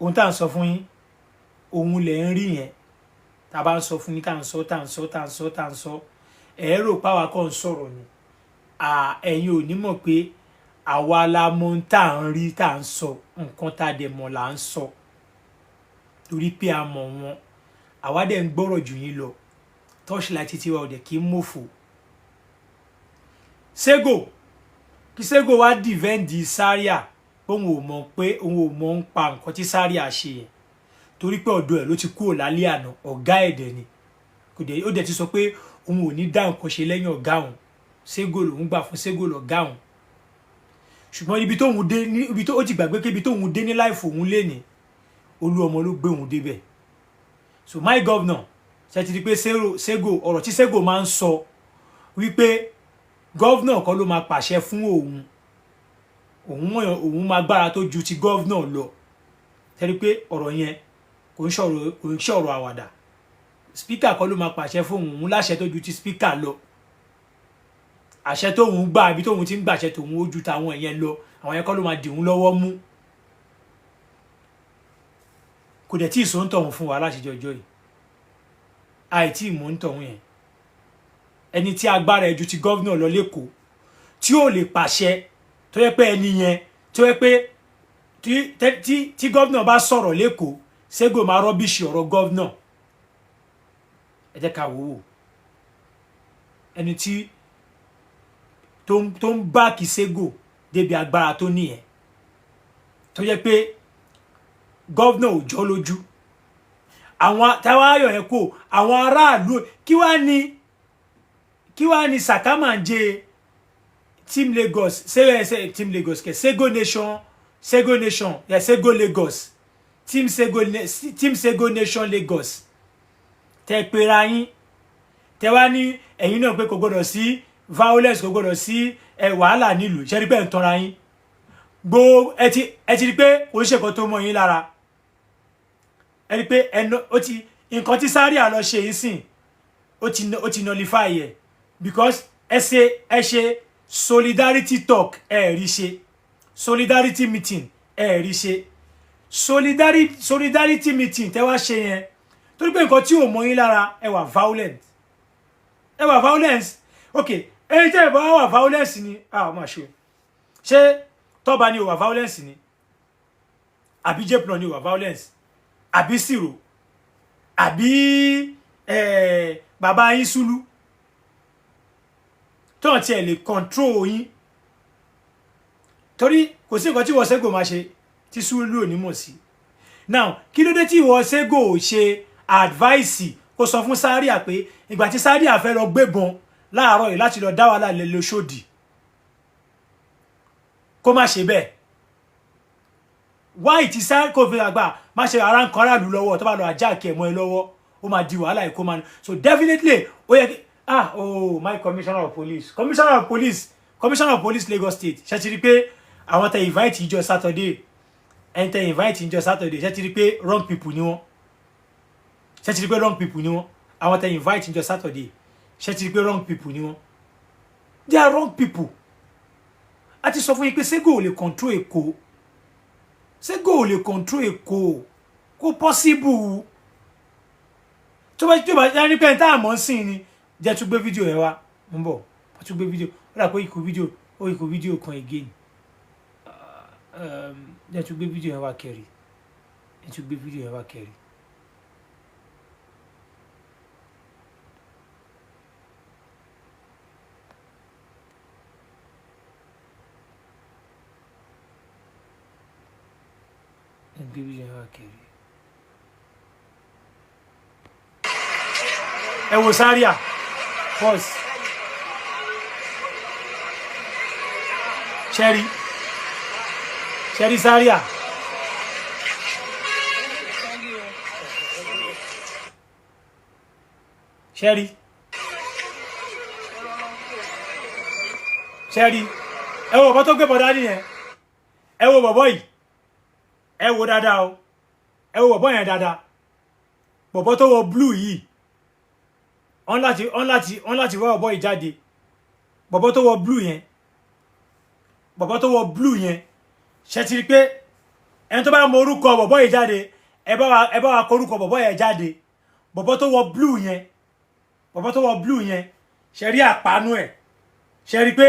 ohun tá à ń sọ fún yín ohun lẹ̀ ń rí yẹn tá bá ń sọ fún yín tá à ń sọ ẹ̀rọ páwa kọ́ ń sọ̀rọ̀ ni ẹ̀yin ò ní mọ̀ pé àwa la mọ̀ ń tá à ń rí tá à ń sọ nǹkan tá a dẹ̀ mọ̀ là ń sọ torí pé a mọ̀ wọn àwa dẹ̀ ń gbọ́rọ̀ jù yín lọ Torchlight tiwa ò dẹ̀ kí ń mọ̀fò kí Sego wá dìvẹ́ǹdì Zaria òun ò mọ̀ pé òun ò mọ̀ ń pa nǹkan tí Zaria ṣe yẹn torí pé ọ̀dọ̀ ẹ̀ ló ti kúrò lálẹ́ àná ọ̀gá ẹ̀dẹ̀ ni ó dẹ̀ ti sọ pé òun ò ní dá nǹkan ṣe lẹ́yìn ọ̀gá òun Sego lòun gbà fún Sego lọ̀gá òun ṣùgbọ́n ibi tóun dé ní ibi tó ó ti gbàgbé pé ibi tóun dé ní láìfò òun lé ní Olúọmọ ló gbé òun débẹ̀ so my governor ṣe ti di pé Sego ọ̀rọ̀ tí Sego máa ń sọ wípé governor kọ́ ló máa pàṣẹ fún òun máa gbára tó ju ti governor lọ tẹ́rí pé ọ̀rọ̀ yẹn kò ń ṣọ̀rọ̀ àwàdà speaker kọ́ ló máa pàṣẹ fún òun láṣẹ tó ju ti speaker lọ àṣẹ tóun gbà àbí tóun ti ń gbàṣẹ tóun ó ju tàwọn ẹ̀yẹn lọ àwọn yẹn kọ́ ló máa dì òun lọ́wọ́ mú kò dẹ̀ tí ìsò ń tọ̀hún fún wa láti jọjọ́ yìí àìtí ìmọ̀ ń tọ̀hún yẹn ẹni tí agbára ẹ̀ ju ti gọ́vnà lọ lÉkòó tí ò lè pàṣẹ tó yẹ pé ẹni yẹn tó yẹ pé tí gọ́vnà bá sọ̀rọ̀ lÉkòó Sego máa rọ́bìṣì ọ̀rọ̀ gọ́vnà ẹ jẹ́ ká wò ó ẹni tí tó ń báàkì Sego débi agbára tó nìyẹn tó yẹ pé gọ́vnà ò jọ lójú àwọn táwa ayọ̀ yẹn kó àwọn aráàlú kí wá ní kí wá ní Sàkámànjẹ Team Lagos Team Lagos ke Sego Nation yeah, Sego Lagos Team Sego Nation Lagos tẹ pera yín tẹ wá ní ẹ̀yin náà pé kò gbọdọ̀ sí violence kò gbọdọ̀ sí wàhálà nílùú ṣe rí pé ń tanra yín gbó ẹ ti rí pé kò ń ṣe nǹkan tó mọ́ yín lára ẹ rí pé nǹkan tí Zaria lọ ṣe yìí sìn ó ti nullify ẹ because ẹ ṣe solidarity talk ẹ rí ṣe solidarity meeting ẹ rí ṣe solidarity meeting tẹ wá ṣe yẹn torí pé nǹkan tí ò mọ́ yín lára ẹ wà violence ok ẹni tẹ́ ẹ bá wà violence ni ọmọ ṣe Tọ́ba ni ò wà violence ni àbí J-Plan ni ò wà violence àbí Siro àbí bàbá yín Sùlù tó ń tiẹ̀ lè control yín torí kò sí nǹkan tí wọ́n Sego máa ṣe tí Sùlù ò ní mọ̀ sí now kí ló dé tí wọ́n Sego ṣe advice kó sọ fún Zaria pé ìgbà tí Zaria fẹ́ lọ gbébọn láàárọ̀ yìí láti lọ dá wàhálà lè lóṣòdì kó má ṣe bẹ́ẹ̀ why ti Zaria kò fi àgbà má ṣe ara ń kan aráàlú lọ́wọ́ tó bá lọ àjáàkì ẹ̀mọ́ ẹ lọ́wọ́ ó máa di wàhálà yìí kó máa so definitely ó yẹ kí my commissioner of police Lagos State ṣe ti rí pé àwọn tẹ invite ìjọ Saturday ẹni tẹ invite ìjọ Saturday ṣe ti rí pé wrong people ni wọ́n ṣe ti rí pé wrong people ni wọ́n àwọn tẹ invite ìjọ Saturday ṣe ti rí pé wrong people ni wọ́n they are wrong people a ti sọ fún yín pé Sego ò lè control Èkó Sego ò lè control Èkó kò possible tó bá ní pé tá àmọ́ sí ni jẹ́ tún gbé fídíò ẹ̀ wá ń bọ̀ tún gbé fídíò ó dà pé ìkó fídíò kan again jẹ́ tún gbé fídíò ẹ̀ wá kẹrì ẹ wo Zaria pause Sherry Zaria Sherry ẹ wo bọ́ tó gbé bọ̀dá nìyẹn ẹ wo bọ̀bọ́ yìí ẹ wo dáadáa o ẹ wo bọ̀bọ́ yẹn dáadáa bọ̀bọ́ tó wọ blue yìí on láti wá bọ̀bọ́ yìí jáde bọ̀bọ́ tó wọ blue yẹn ṣe ti rí pé ẹni tó bá mọ orúkọ bọ̀bọ́ yìí jáde ẹ bá wa kọ orúkọ bọ̀bọ́ yẹn jáde bọ̀bọ́ tó wọ blue yẹn ṣe rí àpánú ẹ̀ ṣe rí pé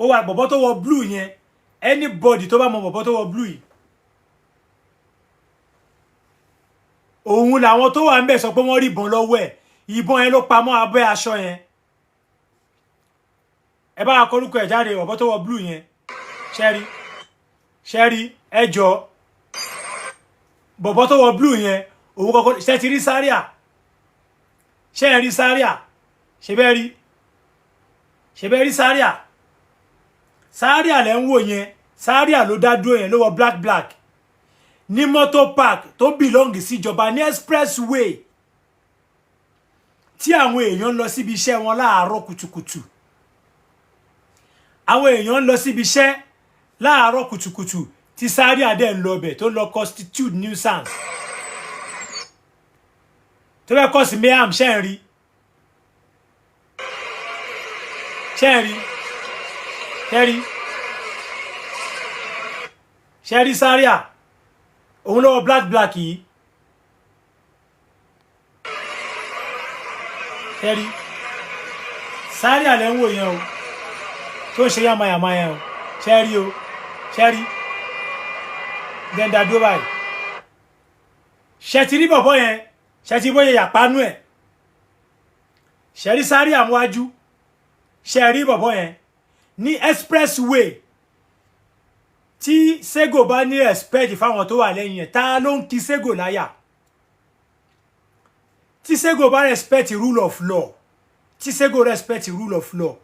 ó wà bọ̀bọ́ tó wọ blue yẹn anybody tó bá mọ bọ̀bọ́ tó wọ blue yìí òun làwọn tó wà ń bẹ̀ sọ pé wọ́n rí ìbọn lọ́wọ́ ẹ̀ ìbọn yẹn ló pamọ́ abẹ́ aṣọ yẹn ẹ bá kọ orúkọ ẹ̀ jáde bọ̀bọ́ tó wọ blue yẹn ṣẹ́rí ẹjọ́ bọ̀bọ́ tó wọ blue yẹn òun kọ́kọ́ ṣe ti rí Zaria ṣe rí Zaria ṣe bẹ́ẹ̀ rí Zaria lẹ́ ń wò yẹn Zaria ló dá dúró yẹn ló wọ black ní motor park tó belong síjọba ní expressway tí àwọn èèyàn ń lọ síbi iṣẹ́ wọn láàárọ̀ kùtùkùtù àwọn èèyàn ń lọ síbi iṣẹ́ láàárọ̀ kùtùkùtù tí Zaria dẹ̀ ń lọ bẹ̀ tó lọ constitute nuisance tó fẹ́ kọ́ sí mayhem ṣe ń rí Zaria òun lọ́wọ́ black yìí ṣẹ́rí Zaria lẹ́ ń wò yẹn o tó ń ṣe yàmàyàmà yẹn o ṣẹ́rí dẹ́ndà dó báyìí ṣẹ́tì rí bọ̀bọ̀ yẹn ṣẹ́tì bóyá yàpánú ẹ̀ ṣẹ́rí Zaria àmúwájú ṣẹ́rí bọ̀bọ̀ yẹn ní expressway tí Sego bá ní respect fáwọn tó wà lẹ́yìn ẹ̀ ta ló ń kí Sego láyà tí Sego bá respect rule of law tí Sego respect rule of law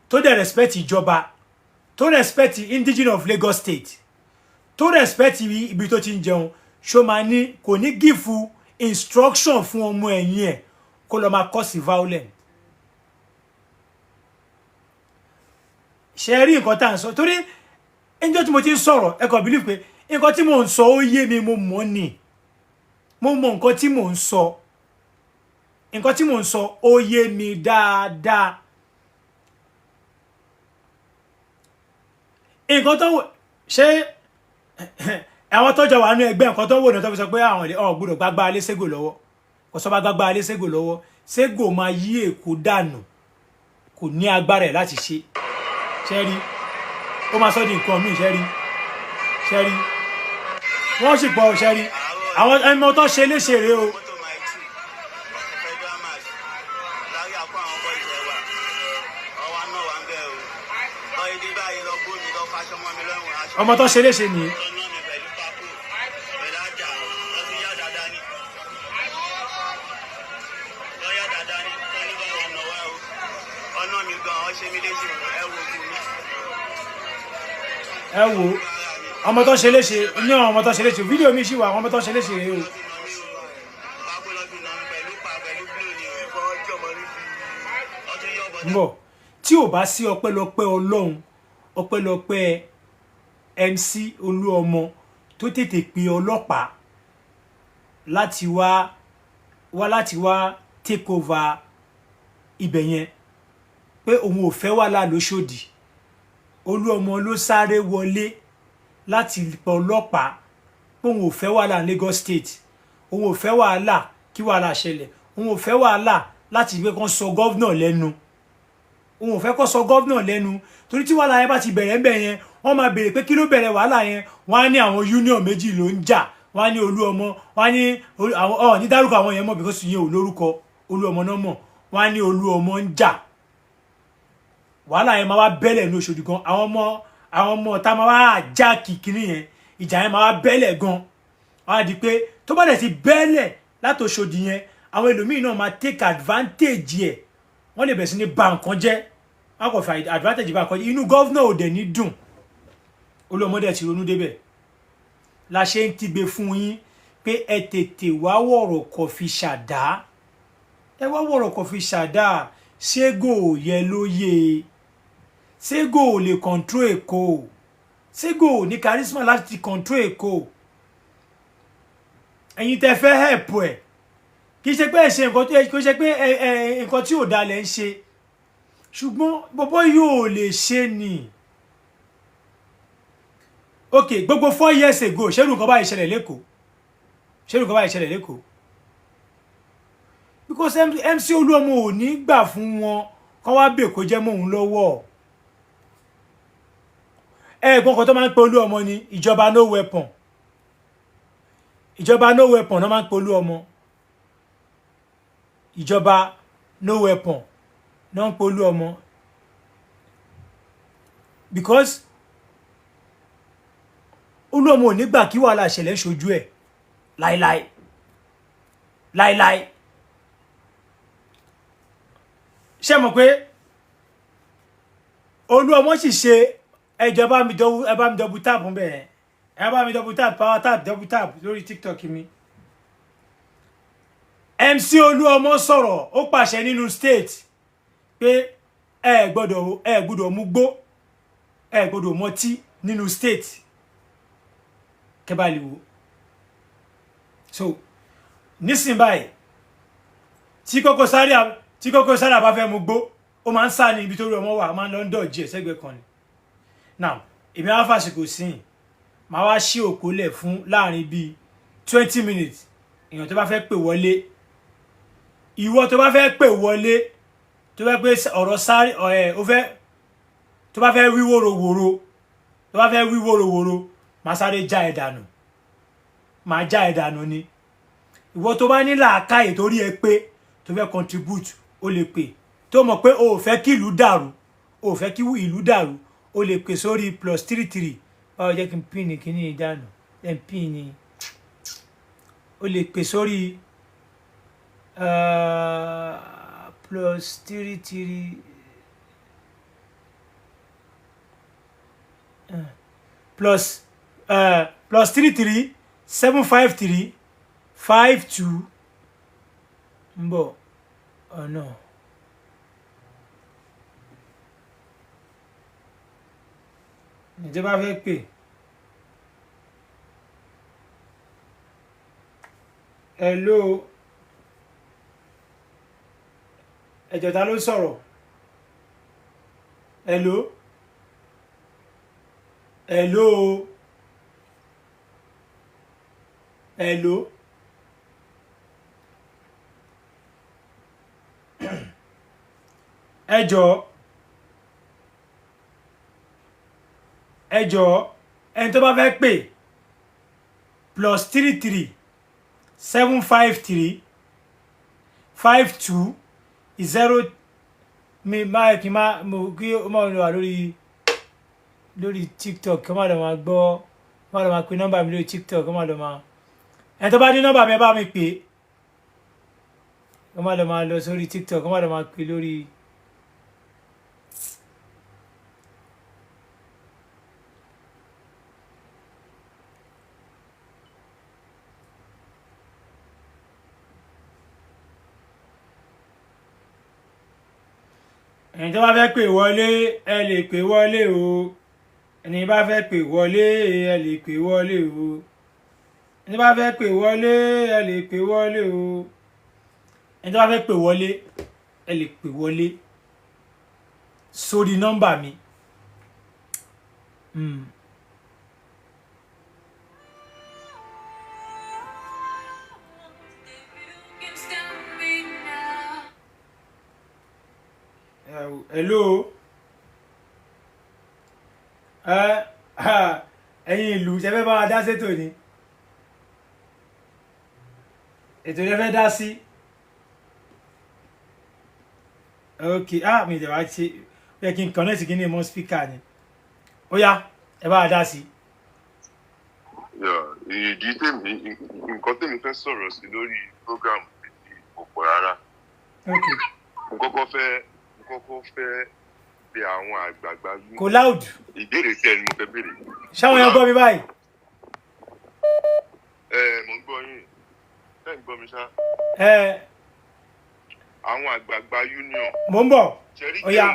tó dẹ̀ respect ìjọba tó respect indigenous of Lagos State tó respect ibi tó ti ń jẹun ṣó máa ní kò ní give instruction fún ọmọ ẹ̀yìn ẹ̀ kó lọ máa cause violence. ṣe rí nǹkan tá à ń sọ torí ẹjọ́ tí mo ti ń sọ̀rọ̀ ẹ kàn believe pé nǹkan tí mò ń sọ ó yé mi mo mọ̀ ni mo mọ̀ nǹkan tí mò ń sọ nǹkan tí mò ń sọ ó yé mi dáadáa. nǹkan tó ń wò ṣé àwọn tó jọ wà nínú ẹgbẹ́ nǹkan tó ń wò ní tó fi sọ pé àwọn gbọ́dọ̀ gbágbá alé Sego lọ́wọ́ kò sọ bá gbágbá alé Sego lọ́wọ́ Sego máa yí Èkó dànù kò ní agbára ẹ̀ láti ṣe ṣẹ́rí ó máa sọ di nǹkan míì ṣẹ́rí wọ́n sì pọ̀ ṣẹ́rí àwọn ẹmọ tó ṣe léṣe rèé o. ọmọ tó ṣe léṣe nìyí. ẹ wo ọmọ tó ṣe léṣe ní ọmọ tó ṣe léṣe fídíò mi ṣì wà ọmọ tó ṣe léṣe rèé o. mbọ tí ò bá sí ọpẹ́lọpẹ́ Ọlọ́run ọpẹ́lọpẹ́ MC Olúọmọ tó tètè pe ọlọ́pàá láti wá take over ibẹ̀ yẹn pé òun ò fẹ́ wàhálà l'Óṣòdì Olúọmọ ló sáré wọlé láti pe ọlọ́pàá pé òun ò fẹ́ wàhálà Lagos State òun ò fẹ́ wàhálà kí wàhálà ṣẹlẹ̀ òun ò fẹ́ wàhálà láti gbé kan sọ gọ́vnà lẹ́nu òun ò fẹ́ kó sọ gọ́vnà lẹ́nu torí tí wàhálà yẹn bá ti bẹ̀rẹ̀ ń bẹ̀ yẹn wọ́n máa béèrè pé kí ló bẹ̀rẹ̀ wàhálà yẹn wọ́n á ní àwọn union méjì ló ń jà wọ́n á ní Olúọmọ wọ́n á ní ní dárúkọ àwọn yẹn mọ̀ because yẹn ò lórúkọ Olúọmọ náà mọ̀ wọ́n á ní Olúọmọ ń jà wàhálà yẹn máa wá bẹ́lẹ̀ ní Òṣòdì gan àwọn ọmọ tá máa wá já kìkìnì yẹn ìjà yẹn máa wá bẹ́lẹ̀ gan wọ́n á di pé tó bá dẹ̀ ti bẹ́lẹ̀ láti Òṣòdì yẹn àwọn ẹlòmíì náà máa take advantage ẹ̀ wọ́n lè bẹ̀rẹ̀ sí ní ba nǹkan jẹ́ wọ́n kò fi advantage ba nǹkan jẹ́ inú gọ́vnà ò dẹ̀ ní dùn Olúọmọ dẹ̀ ti ronú débẹ̀ la ṣe ń kígbe fún yín pé ẹ tètè wá wọ̀rọ̀ kò fi ṣàdá ẹ wá wọ̀rọ̀ kò fi ṣàdá Sego yẹ lóye Sego ò lè control Èkó Sego ní charisma láti control Èkó ẹ̀yin tẹ́ fẹ́ help ẹ̀ kì í ṣe pé ẹ ṣe nǹkan tó kì í ṣe pé nǹkan tí ò da lẹ ń ṣe ṣùgbọ́n bọ́bọ́ yóò lè ṣe ni ok gbogbo 4 years ago ṣerú nǹkan báyìí ṣẹlẹ̀ lẹ́kọ̀ọ́ because MC Olúọmọ ò ní gbà fún wọn kán wá bè kó jẹ́ mọ́ òun lọ́wọ́ ẹ̀gbọ́n kan tó máa ń pe Olúọmọ ní ìjọba no weapon náà máa ń pe Olúọmọ ìjọba no weapon náà ń pe Olúọmọ because Olúọmọ ò ní gbà kí wàhálà ṣẹlẹ̀ ṣojú ẹ̀ láíláí ṣé mọ̀ pé Olúọmọ sì ṣe ẹjọ́ bá mi double tap ń bẹ̀ ẹ bá mi double tap power tap double tap lórí TikTok mi MC Olúọmọ sọ̀rọ̀ ó pàṣẹ nínú state pé ẹ gbọ́dọ̀ mú gbó ẹ gbọ́dọ̀ mọtí nínú state kẹbàlìwò so nísìn báyìí tí Koko Zaria bá fẹ́ mú gbó ó máa ń sá ní ibi tó rí ọmọ wà máa ń lọ ń dọ̀jì ẹ̀ sẹ́gbẹ̀ẹ́ kan ni now èmi á fàṣìkò sí máa wá ṣí òkólẹ̀ fún láàrin bíi 20 minutes èèyàn tó bá fẹ́ pè wọlé ìwọ tó bá fẹ́ pè wọlé tó fẹ́ pé ọ̀rọ̀ sáré tó bá fẹ́ wí wòròwòro máa sáré já ẹ̀ dànù máa já ẹ̀ dànù ni ìwọ tó bá ní làákàyè torí ẹ pé tó fẹ́ contribute ó lè pè tó mọ̀ pé o ò fẹ́ kí ìlú dàrú o ò fẹ́ kí ìlú dàrú o lè pè sórí +33 báwo jẹ́ kí n pín ní kíní ìdánù ẹ̀ ń pín ní o lè pè sórí plus 33 plus 33 753 52 Mbo. Oh no. Ìjọba fẹ́ pè. Hello. Ẹjọ́ ta ló sọ̀rọ̀? Hello. Hello. Hello. Ẹjọ́ ẹni tó bá fẹ́ pè plus 33 753 52 0 mi máa kí máa mo kí ó máa wà lórí TikTok kí ó máa lọ máa gbọ́ máa lọ máa pe nọ́mbà mi lórí TikTok kí ó máa lọ máa ẹni tó bá ní nọ́mbà mi ẹ bá mi pè kí ó máa lọ máa lọ sórí TikTok kí ó máa lọ máa pe lórí. ẹni tó bá fẹ́ pè wọlé ẹ lè pè wọlé o ẹni bá fẹ́ pè wọlé ẹ lè pè wọlé o ẹni bá fẹ́ pè wọlé ẹ lè pè wọlé o ẹni tó bá fẹ́ pè wọlé ẹ lè pè wọlé sórí nọ́mbà mi. Hello. Ẹ̀yin ìlú ṣe fẹ́ bá wa dá sétò ni ètò yẹn fẹ́ dá sí. Ok mi ìjọba wá ṣe bẹ́ẹ̀ kí n connect kí ní mọ́ speaker ni ó yá ẹ bá wa dá sí. ìdí tèmi nǹkan tèmi fẹ́ sọ̀rọ̀ sí lórí program kò pọ̀ rárá. Ok. mo kọ́kọ́ fẹ́ pe àwọn àgbààgbà. Kò loud. Ìbéèrè tí ẹni mo fẹ́ béèrè. Ṣáwọn yẹn gbọ́ mi báyìí? Mo ń gbọ́ yín. Ṣé ń gbọ́ mi ṣá? Àwọn àgbààgbà union. Mo ń bọ̀. Ṣẹ̀rí Ó yá.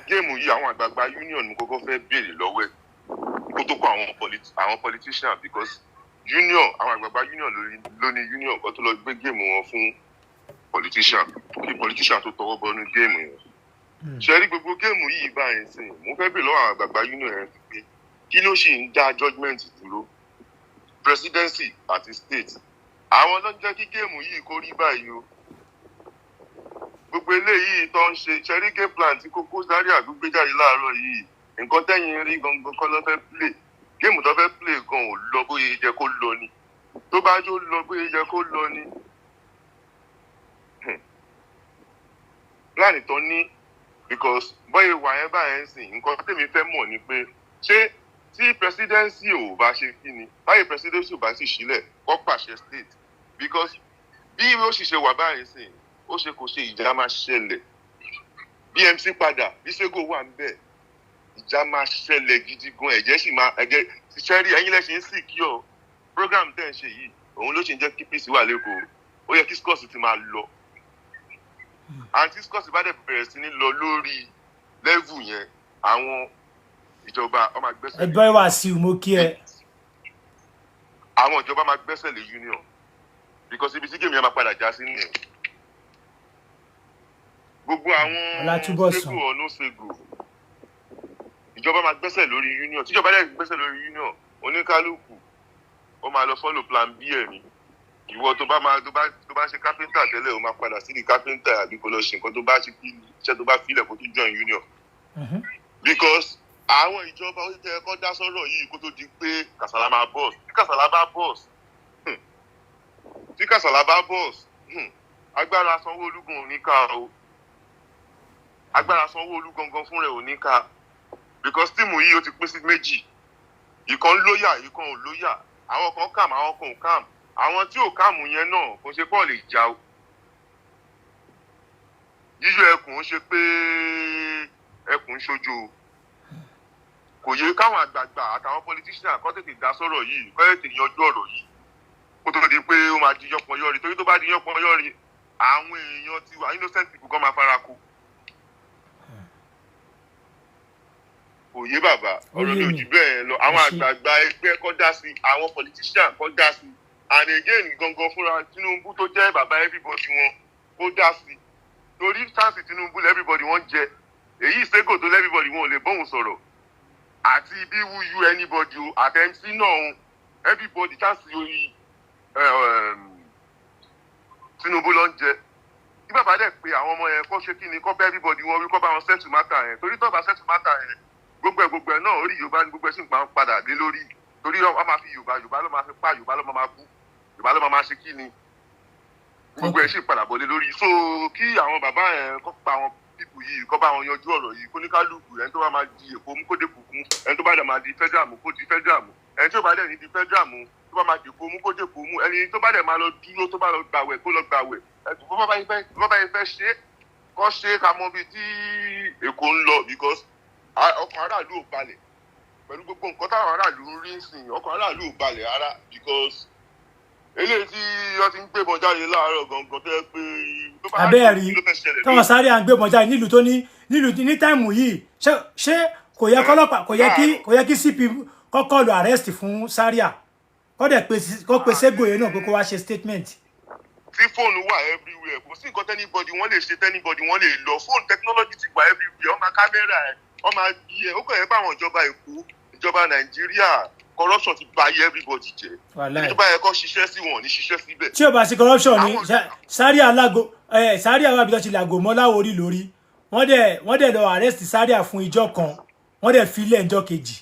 géèmù yìí àwọn àgbààgbà union mo kọ́kọ́ fẹ́ béèrè lọ́wọ́ ẹ̀ kó tó kọ́ àwọn politician because union àwọn àgbààgbà union ló ní union kan tó lọ gbé géèmù wọn fún politician kí politician tó tọwọ́ bọnú géèmù yẹn. Ṣé rí gbogbo géèmù yìí báyìí sìn mo fẹ́ bèèrè lọ́wọ́ àwọn àgbààgbà union yẹn pé kí ló ṣì ń dá judgement dúró presidency àti state àwọn ló ń jẹ́ kí géèmù yìí kó rí báyìí o. Gbogbo eléyìí tó ń ṣe ṣe rí game plan tí Koko Zaria gbé jáde láàárọ̀ yìí nǹkan tẹ́yìn rí gangan kọ́ ló fẹ́ play géèmù tó fẹ́ play gan ò lọ bóyá yẹ kó lọ ni tó bá jó lọ bóyá yẹ kó lọ ni. Plan tó ní because bọ́yì wà yẹn báyẹn sìn nǹkan tèmi fẹ́ mọ̀ ni pé ṣé tí presidency ò bá ṣe kí ni báyìí presidency ò bá sì sílẹ̀ kó pàṣẹ state because bí ó sì ṣe wà báyìí sìn ó ṣe kò ṣe ìjà máa ṣẹlẹ̀ BMC padà bí Sego wà ń bẹ̀ ìjà máa ṣẹlẹ̀ gidi gan ẹ̀jẹ̀ sì máa ẹ̀jẹ̀ ṣiṣẹ́ rí ẹ̀yin lẹ́sìn sì kí ọ program tẹ̀ ń ṣe yìí òun ló ṣe ń jẹ́ kí peace wà lẹ́kọ̀ọ́ ó yẹ kí scores ti máa lọ àti scores bá dẹ̀ bẹ̀rẹ̀ sí ní lọ lórí level yẹn àwọn ìjọba ọmọ agbẹ́sẹ̀ lé ẹgbẹ́ wà sí mo kí ẹ. àwọn ìjọba máa gbẹ́sẹ̀ lé union because ibi tí géèmù yẹn máa padà já sí nìyẹn gbogbo àwọn Sego ọ̀nà Sego ìjọba máa gbẹ́sẹ̀ lórí union tíjọba dẹ̀ gbẹ́sẹ̀ lórí union oníkálukú ó máa lọ follow plan B ẹ̀ ni ìwọ tó bá ṣe kápẹ́ńtà tẹ́lẹ̀ ó máa padà sí ní kápẹ́ńtà àbí kó lọ ṣe nǹkan tó bá ṣe kí iṣẹ́ tó bá filẹ̀ kó tó join union because àwọn ìjọba ó jẹ́ kó dá sọ́rọ̀ yìí kó tó di pé Kasala máa boss tí Kasala bá boss agbára Sanwó-Olú gan ò ní ká o agbára Sanwó-Olú gangan fún rẹ̀ ò ní ká because tíìmù yìí ó ti pín sí méjì ìkan lóyà ìkan ò lóyà àwọn kan kàm àwọn kan ò kàm àwọn tí ò kàmù yẹn náà kò ṣe pọ̀ lè jà o yíyọ ẹkùn ń ṣe pé ẹkùn ń ṣojo kò yẹ káwọn àgbààgbà àtàwọn politician kọ́ tètè dá sọ̀rọ̀ yìí kọ́ tètè yanjú ọ̀rọ̀ yìí kó tó di pé ó máa di yọpọ̀ yọrí torí tó bá di yọpọ̀ yọrí àwọn èèyàn ti wà innocent people kan máa fara kú. kò yé bàbá ọ̀rọ̀ mi ò jù bẹ́ẹ̀ lọ àwọn àgbààgbà ẹgbẹ́ kọ́ dá sí àwọn politician kọ́ dá sí and again gangan fúnra Tinubu tó jẹ́ bàbá everybody wọn kó dá sí torí chance Tinubu everybody wọn jẹ èyí ìṣègò tó everybody wọn ò lè bóun sọ̀rọ̀ àti bí wúyú anybody o àtẹ̀mísí náà everybody chance orí Tinubu ló ń jẹ kí bàbá dẹ̀ pé àwọn ọmọ yẹn kó ṣe kí ni kó bẹ́ everybody wọn wí kó bá wọn settle matter yẹn torí tó bá settle matter yẹn gbogbo ẹ̀ náà orí Yorùbá ni gbogbo ẹ̀ sì ń padà dé lórí torí wọ́n máa fi Yorùbá ló máa fi pa Yorùbá ló máa bú Yorùbá ló máa ṣe kí ni gbogbo ẹ̀ sì padà bọ̀lé lórí so kí àwọn bàbá yẹn kó pa àwọn pípù yìí kó bá wọn yanjú ọ̀rọ̀ yìí kó ní kálukú ẹni tó bá máa di Èkó mú kó dé Èkó mú ẹni tó bá dẹ̀ máa di federal mú kó di federal mú ẹni tó bá dẹ̀ ní di federal mú tó bá máa di Èkó mú kó dé Èkó mú ẹni tó bá dẹ̀ máa lọ dúró tó bá lọ gbàwẹ̀ kó lọ gbàwẹ̀ ẹ̀tù bó bá yẹn fẹ́ ṣe kó ṣe ká mọ bíi tí Èkó ń lọ because ọkàn aráàlú ò balẹ̀ pẹ̀lú gbogbo nǹkan táwọn aráàlú ń rí sìn ọkàn aráàlú ò balẹ̀ rárá because eléyìí tí wọ́n ti ń gbébọn jáde láàárọ̀ gangan tó yẹ pé tó bá abẹ́ẹ̀rí táwọn sáré à ń gbébọn jáde nílùú tó ní táìmù yìí ṣé kò yẹ kọ́lọ́pàá kò yẹ kí CP kọ́kọ́ lọ arrest fún Zaria kó pe Ségbòye náà pé kó wá ṣe statement. tí fóònù wà everywhere kò sí nǹkan tẹ́nibọ́dì wọ́n lè ṣe tẹ́nibọ́dì wọ́n lè lọ fóònù technology ti wà everywhere ọmọ kámẹ́rà ẹ̀ ọmọ bí ẹ̀ ó kàn yẹ báwọn ìjọba Èkó ìjọba Nàìjíríà corruption ti bà ayé everybody jẹ́ ìjọba yẹ kó ṣiṣẹ́ sí wọn ní ṣiṣẹ́ síbẹ̀. tí o bá sí corruption ní Zaria wà bí wọ́n ti làgò mọ́ láwórí lórí wọ́n dẹ̀ lọ arrest Zaria fún ìjọ kan wọ́n dẹ̀ fi ilẹ̀ ìjọ kejì.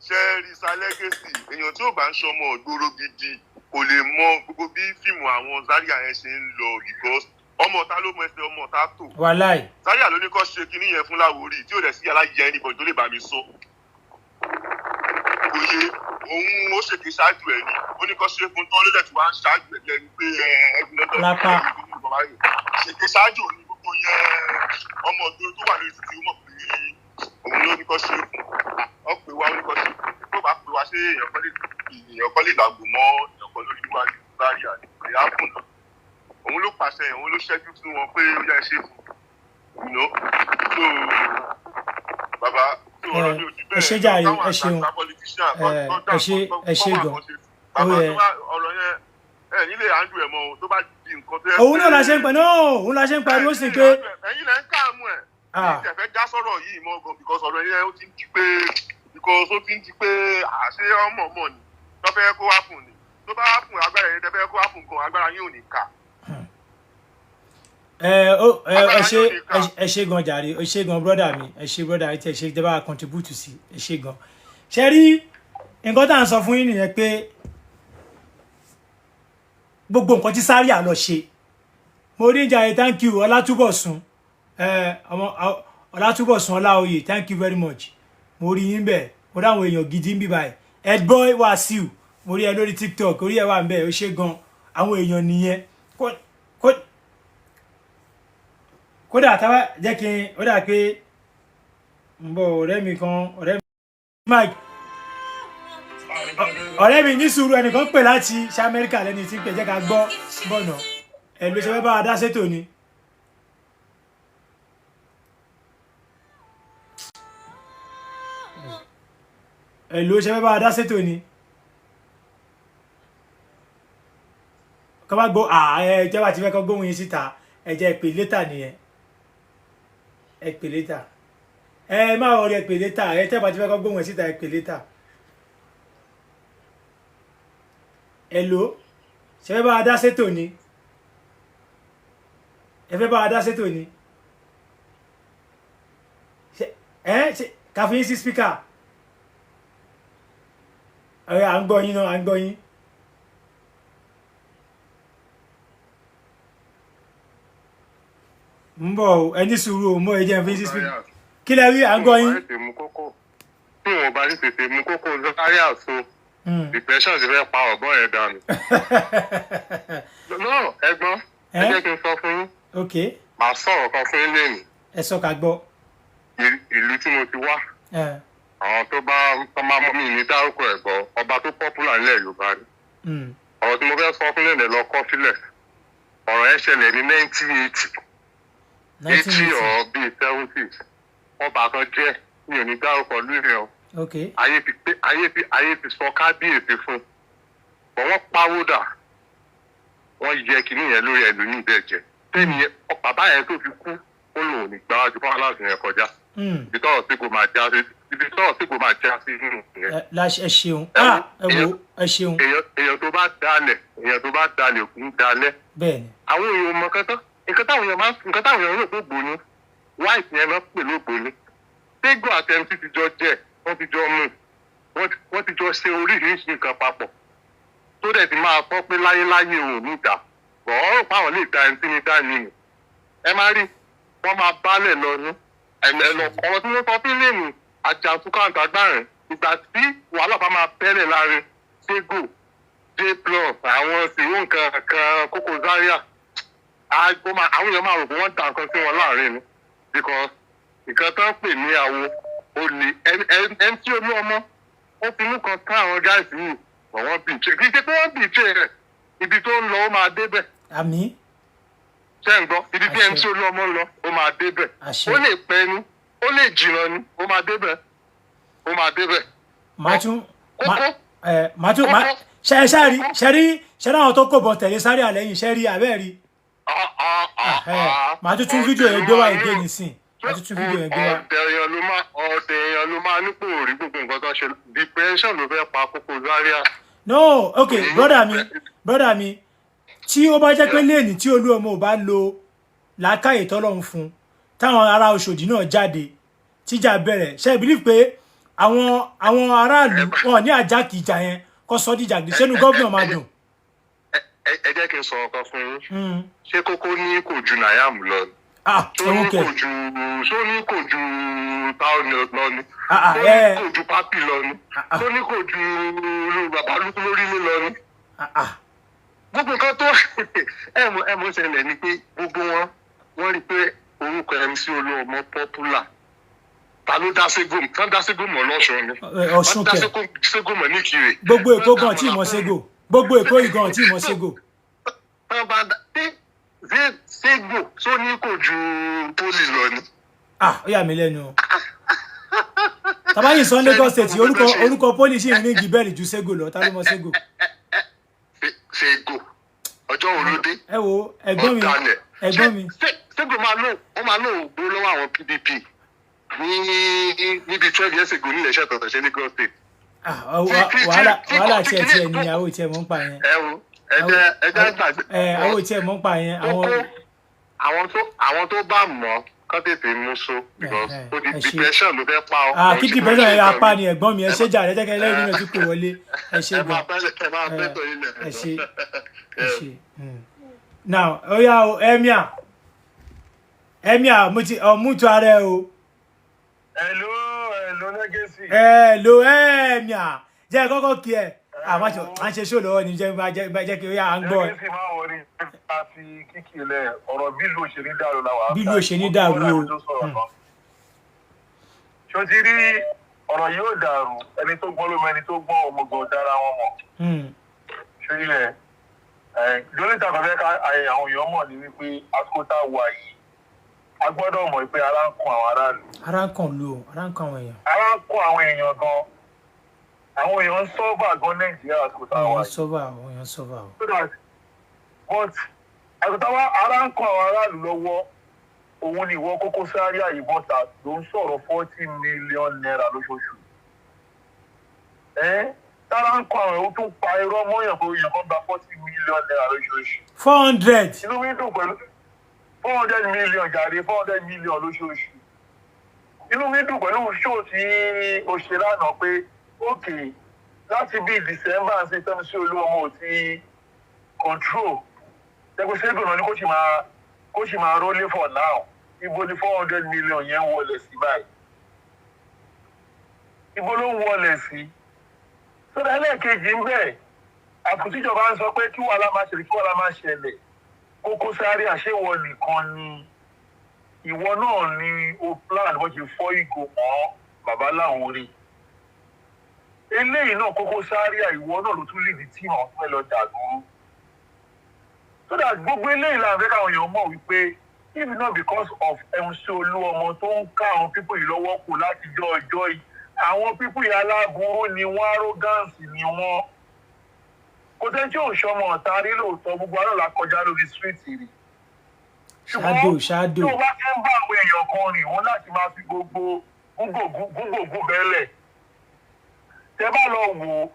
ṣẹ́ẹ̀rì Salẹ́gẹ̀sì èèyàn tí ò bá ń ṣọmọ ìgboro gidi kò lè mọ gbogbo bí fíìmù àwọn Zaria yẹn ṣe ń lọ because ọmọ ọ̀tá ló mọ ẹsẹ̀ ọmọ ọ̀tá tó. wàláì. Zaria ló ní kó ṣe kinní yẹn fún Láwórì tí ò dẹ̀ sí aláyẹ anybody tó lè bá mi sọ. kò yẹ òun ó ṣèké ṣáájú ẹ̀ ni ó ní kó ṣe fún tán ló dẹ̀ tí wàá ń ṣáájú ẹ̀ lẹ́nu pé ẹgbẹ́ lápá. ṣèké ṣáájú ní gbogbo yẹn ọmọ ọ̀dọ́ tó wà lórí títí ó mọ̀ pé òun ló ní kó ṣe fún ọ pé wá ó ní kó ṣe fún tó bá pè wá ṣé èèyàn kan lè dàgbò mọ́ èèyàn kan lórí iwájú Zaria ní ìyá fún náà òun ló pàṣẹ òun ló ṣẹ́jú fún wọn pé ó yá ẹ ṣe fún so bàbá tó ọ̀rọ̀ ní ojú bẹ́ẹ̀ ẹ ṣe jàre ẹ ṣeun ẹ ṣe gan ọ̀rọ̀ yẹn ẹ nílé àndú ẹ̀ mọ́ tó bá di nǹkan tó yẹ. òun náà la ṣe ń pẹ náà òun la ṣe ń pariwo sí pé. ẹ̀yin lẹ ń káàmù ẹ̀ ní ìfẹ́ já sọ̀rọ̀ yìí mọ́ gan because ọ̀rọ̀ yẹn ó ti ń di pé àṣẹ ọmọ mọ̀ ni tó fẹ́ kó wá fún ni tó bá wá fún agbára yẹn tẹ́ fẹ́ kó wá fún gan agbára yín ò ní ká. ẹ ṣe gan jàre ẹ ṣe gan brother mi ẹ ṣe brother mi tí ẹ ṣe jẹba contribute sí ẹ ṣe gan ṣe rí nǹkan tá à ń sọ fún yín nìyẹn pé gbogbo nǹkan tí Zaria lọ ṣe mo rí jàre thank you Ọlátúbọ̀sún Ọlátúbọ̀sún Ọláoyè thank you very much mo rí yín bẹ́ẹ̀ mo rí àwọn èèyàn gidi ń bí báyìí Headboy Wasiu mo rí ẹ lórí TikTok orí ẹ wà ń bẹ́ẹ̀ ó ṣe gan àwọn èèyàn nìyẹn kódà táwa jẹ́ kí n ó dà pé ń bọ̀ ọ̀rẹ́ mi Mike ọ̀rẹ́ mi ní sùúrù ẹnìkan pè láti ṣe Amẹ́ríkà lẹ́ni tí ń pè jẹ́ ká gbọ́ bọ̀nà ẹ̀ ló ṣe fẹ́ bá wa dá sétò ni. ẹ̀ ló ṣe fẹ́ bá wa dá sétò ni. kọ́ bá gbọ́ ẹ jẹ́ bá ti fẹ́ kọ́ gbóhùn yín síta ẹ jẹ́ pè létà nìyẹn ẹ pè létà ẹ má wọlé ẹ pè létà ẹ tẹ́ bá ti fẹ́ kọ́ gbóhùn ẹ síta ẹ pè létà. Hello ṣe fẹ́ bá wa dá sétò ni ẹ fẹ́ bá wa dá sétò ni ṣe ká fi yín sí spíkà ọ̀rẹ́ à ń gbọ́ yín náà à ń gbọ́ yín. ń bọ̀ ẹni sùúrù mọ́ ẹ jẹ́ fi sí spíkà kí lẹ rí à ń gbọ́ yín. tí wọn bá ní tètè mú kókó Zaria so depression ti fẹ́ pa ọ̀gbọ́n yẹn dànù. náà ẹ̀gbọ́n ẹ jẹ́ kí n sọ fún yín ok. màá sọ̀rọ̀ kan fún ilé mi. ẹ sọ ká gbọ́. ìlú tí mo ti wá àwọn tó máa mọ mi ní dárúkọ ẹ̀ gbọ́ ọba tó popular nílẹ̀ Yorùbá ni. ọ̀rọ̀ tí mo fẹ́ sọ fún ilé lọ kọ́ sílẹ̀ ọ̀rọ̀ ẹ̀ ṣẹlẹ̀ ní 1980 or bíi 70s ọba kan jẹ́ mi ò ní dárúkọ lórí ẹ̀ ok. ayé ti sọ kábíyèsí fún wọ́n pawódà wọ́n yẹ kínní yẹn lórí ẹlòmíì bẹ́ẹ̀ jẹ́ tẹ́ni bàbá yẹn tó fi kú ó lòun ní gbáwájú fún aláàfin yẹn kọjá ibi tọ́rọ̀ tí kò máa já sí nínú yẹn. ẹ ṣeun ẹ ṣeun. èèyàn tó bá dalẹ̀ kún dalẹ̀. bẹ́ẹ̀ni. àwọn èèyàn mọ nǹkan táwọn èèyàn rò pé gbòòní white yẹn lọ pè ló gbòòní Tego àtẹnusí ti jọ jẹ wọ́n ti jọ mú wọ́n ti jọ ṣe oríṣiríṣi nǹkan papọ̀ tó dẹ̀ ti máa sọ pé láyéláyé ò ní ìdá bọ̀ ọ́rùn páwọn lè da ẹni tí ní dá nínú ẹ máa rí wọ́n máa bálẹ̀ lọ ní ọ̀rọ̀ tí wọ́n sọ fún lèmi àjàtúkàǹtàgbàrin ìgbà tí wàhálà bá máa bẹ́lẹ̀ láàrin Tego J+ àwọn ṣèwọ́ nǹkan kan Koko Zaria àwọn èèyàn máa rò pé wọ́n dà nǹkan sí wọn láàrin ni because nǹkan tó ń pè ní àwo olè ẹni tí olú ọmọ ó fi mú kan ká àwọn gáàsì yìí wọ́n bì í ṣe kì í ṣe pé wọ́n bì í ṣe rẹ̀ ibi tó ń lọ ó máa débẹ̀. àmín. ṣé ń gbọ́ ibi tí ẹni tí olú ọmọ ń lọ ó máa débẹ̀ ó lè pẹ́ ni ó lè jìnnà ni ó máa débẹ̀. ṣe àwọn tó kò bọ̀ tẹ̀lé sáré àlẹ́yìn ṣe rí abẹ́ rí. màá tún fídíò yẹn gbé wá ìgbé nìsín ọ̀dẹ̀ èèyàn ló máa nípò rí gbogbo nǹkan tó ṣe depression ló fẹ́ pa Koko Zaria. no ok brother mi tí ó bá jẹ́ pé lẹ́ẹ̀ni tí olú ọmọ ò bá lo làákàyè tọ́lọ́run fún táwọn ará Ọ̀ṣọ́dì náà jáde tíjà bẹ̀rẹ̀ ṣe believe pé àwọn aráàlú wọn ní àjákì ìjà yẹn kó sọ díjà gbé sẹ́nu gómìnà máa dùn. ẹ jẹ́ kí n sọ ọkọ fún yín ṣé Koko ní kò ju Nayam lọ tó ní kò ju táwọn lọ ni tó ní kò ju Papi lọ ni tó ní kò ju Babalúkú lórí mi lọ ni. gbogbo nǹkan tó ẹ mọ̀ ṣẹlẹ̀ ni pé gbogbo wọ́n rí pé orúkọ MC Olúọmọ popular ta ló dá ségòmù tán dá ségòmù ọlọ́ṣọ́ ni wọ́n dá ségòmù ní Ìkirè. gbogbo Èkó gan tí ìmọ̀ ségò gbogbo Èkó yìí gan tí ìmọ̀ ségò. Sego tó ní kò ju poli lọ ni. ó yà mí lẹ́nu o. tàbáyé sọ Lagos State orúkọ poli sì ní gibẹ́rì ju Sego lọ tá ló mọ̀ Sego. Sego ọjọ́ òrùdé. ẹ wo ẹ̀gbọ́n mi. Sego máa lò ògbó lọ́wọ́ àwọn PDP níbi 12 years ago nílẹ̀ iṣẹ́ tọ̀tọ̀ ṣe Lagos State. wàhálà tiẹ̀ ní àwọn ìtẹ̀ mọ́ ń pa yẹn. àwọn ìtẹ̀ mọ́ ń pa yẹn. àwọn tó bá mọ̀ kán tètè mú so because ó di depression ló fẹ́ pa ọ́. kí depression yẹn apá ni ẹ̀gbọ́n mi ẹ ṣe jà rẹ jẹ́kẹ́ lẹ́yìn nínú ìtúpè wọlé ẹ ṣe gan ẹ ṣe. now oya o emir mo ti ọmútu ara ẹ o. hello legacy. hello emir jẹ́ kọ́kọ́ kí ẹ àwọn ṣe ṣó lọ́wọ́ ni jẹ́ kí ó yà á ń gbọ́ ẹ. legacy máa wọrí a fi kíkì lẹ ọ̀rọ̀ bílù òṣèré dàrú làwọn. bílù òṣèré dàrú o. ṣó ti rí ọ̀rọ̀ yóò dàrú ẹni tó gbọ́ ló mọ ẹni tó gbọ́ ọmọgbọ̀n dára wọn mọ̀. ṣó ilẹ̀ dókítà kan fẹ́ ká àwọn èèyàn mọ̀ ní wípé àsìkò tá a wà yìí a gbọ́dọ̀ mọ̀ pé ara ń kan àwọn aráàlú. ara ń kan àwọn èèyàn. ara ń kan àwọn èèyàn gan. àwọn èèyàn ń sọ́ọ̀bà gan Nàìjíríà àsìkò tá a wà yìí. àwọn èèyàn sọ́ọ̀bà o. but àgùntàn wa ara ń kọ àwọn aráàlú lọ́wọ́ òun ni ìwọ Koko Zaria ìbọ̀tà ló ń sọ̀rọ̀ 40 million naira lóṣooṣù. tára ń kọ àwọn ẹ̀hún tó pa irọ́ mọ́yàn pé èèyàn kan gba 40 million naira lóṣooṣù. 400. inú mi dùn pẹ̀lú 400 million jàre 400 million lóṣooṣù. inú mi dùn pẹ̀lú ṣóò tí o ṣe lánàá pé ókè láti bíi December ṣe tẹ́mi sí Olúọmọ ò ti control. Ẹgbẹ́ Sego náà ni kó sì máa rólé for now. Ibo ni 400 million yẹn wọlé sí báyìí. Ibo ló ń wọlé sí. Sọ́dọ̀ ẹlẹ́ẹ̀kejì ń bẹ̀. Àkùtíjọba ń sọ pé kí wàhálà máa ṣẹlẹ̀. Koko Zaria ṣé ìwọ nìkan ni ìwọ náà ni o plan bó ṣe fọ́ ìgò mọ́ bàbá láwọn rí eléyìí náà Koko Zaria ìwọ náà ló tún lè ní tí àwọn fẹ́ lọ dàgbọ́n so that gbogbo eléyìí là ń fẹ́ káwọn èèyàn mọ̀ wípé if not because of MC Olúọmọ tó ń ká àwọn pípọ̀ yìí lọ́wọ́ kù láti jọ ọjọ́ yìí àwọn pípọ̀ yìí aláburú ni wọ́n arrogance ni wọ́n kò tẹ́ tí ò ṣọmọ ọ̀tá rí lóòótọ́ gbogbo àlọ́ la kọjá lórí street rí ṣáàdò tí o bá ti ń bá àwọn èèyàn kan rìn wọ́n láti máa fi gbogbo gúngògún bẹ́lẹ̀ tẹ́ bá lọ wò ó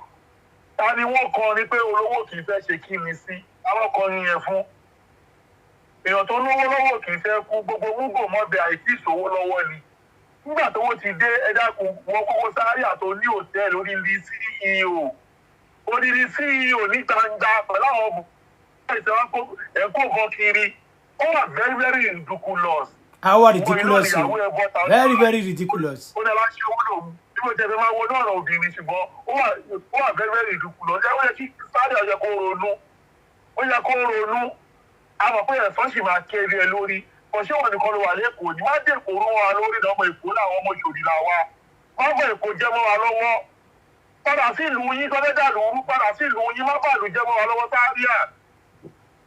ta ni wọ́n kọ ni pé olówó kì í fẹ́ ṣe kí ni sí àwọn kan ní yẹn fún èèyàn tó lówó lọ́wọ́ kì í fẹ́ kú gbogbo gúngò mọ́bẹ àìsí ìṣòwò lọ́wọ́ ni nígbà tó wọ́n ti dé ẹ̀dá kò wọ́n Koko Zaria tó ní hòtẹ́ẹ̀lì onílì CEO odidi CEO ní gbangba pẹ̀lú àwọn ọmọ ẹ̀kọ́ kan kiri ó wà very very ridiculous. How ridiculous o very very ridiculous. ó ní aláṣẹ owó lòun bí mo tẹ̀lé máa wo ní ọ̀rọ̀ obìnrin ṣùgbọ́n ó wà very very ridiculous ó yẹ kí Zaria yẹ kó ronú a mọ̀ pé ẹ̀fọn sì máa kéré ẹ lórí ọ̀ṣẹ́ wọn nìkan ló wà lẹ́kọ̀ọ́ ní má dé èkó rún wa lórí ọmọ èkó làwọn ọmọ ìṣòdì là wa má bọ̀ èkó jẹ́ mọ́ wa lọ́wọ́ padà sí ìlú yín tọ́lẹ́dà lòún padà sí ìlú yín má bàlù jẹ́ mọ́ wa lọ́wọ́ Zaria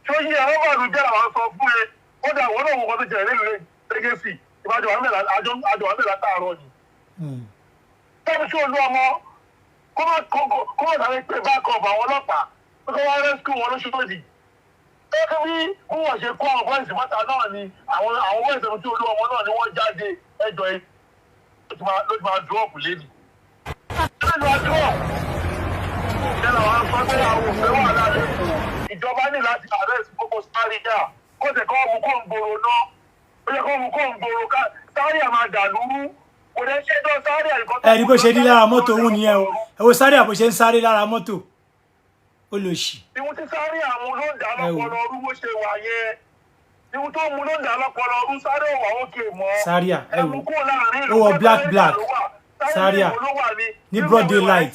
tó yí ẹ má bàlù jẹ́ làwọn sọ fún ẹ ó dà wọ́n náà wọ́n kọ́ tó jẹ́ ìrẹ́lú lẹ́gẹ́sì ìbájọ́ àjọ àmì látàárọ̀ ni. tọ́bi sí Olúọmọ kó má dàbí pé bákọ̀ọ̀bù àwọn ọlọ́pàá ó kọ́ wá rẹ́síkù wọn lóṣooṣì gẹ́gẹ́ bí wọ́n ṣe kó àwọn bọ́ìsì mọ́ta náà ni àwọn bọ́ìsì tí Olúọmọ náà ni wọ́n jáde ẹjọ́ yìí ló ti máa dúrọ́ọ̀pù lẹ́nu. nínú ọjọ́ ìṣẹ̀lẹ̀ àwọn afọ́gbẹ́ àwọn òfin wà lálẹ́ ìjọba ní láti àrẹ́sì Koko Zaria kó tẹ̀ kọ́ ọmọ kó ń gbòòrò náà ó yẹ kó ọmọ kó ń gbòòrò ká Zaria máa dà lúrú kò dẹ́ ṣe tó Zaria nǹkan tó. ẹ̀rí bó ṣe ní lára mọ́tò òun nìyẹn o ẹ wo Zaria bó ṣe ń sáré lára mọ́tò ó lò sí. ìwọ̀n tí Zaria àwọn ló ń dà lọ́pọ̀lọ́ ọdún bó ṣe wà yẹn ìwọ̀n tó mú ló ń dà lọ́pọ̀lọ́ ọdún Zaria wà ókè mọ́. Zaria ẹ wò ó wọ black Zaria ní broad daylight.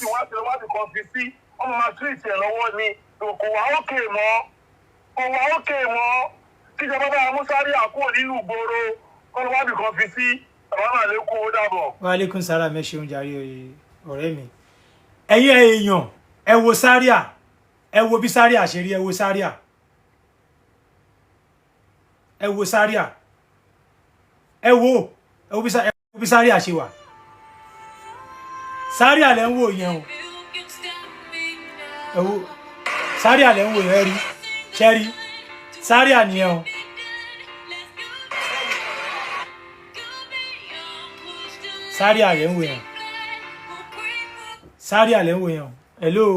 ọmọ máa treat ẹ̀ lọ́wọ́ ni kò wà ókè mọ́ kíjọba bá mú Zaria kúrò nínú ìgboro kọ́lọ́wádìí kan fi sí àwọn àlékún ó dàbọ̀. wa aleykum salaam ẹ ṣeun jàre ọ̀rẹ́ mi ẹ̀yin èèyàn ẹ wo Zaria ẹ wo bí Zaria ṣe rí ẹ wo Zaria ẹ wo Zaria ẹ wo bí Zaria ṣe wà Zaria lẹ ń wò yẹn o ẹ wo Zaria lẹ ń wò yẹn rí ṣẹ́rí Zaria nìyẹn o Zaria lẹ ń wò yẹn Zaria lẹ ń wò yẹn o hello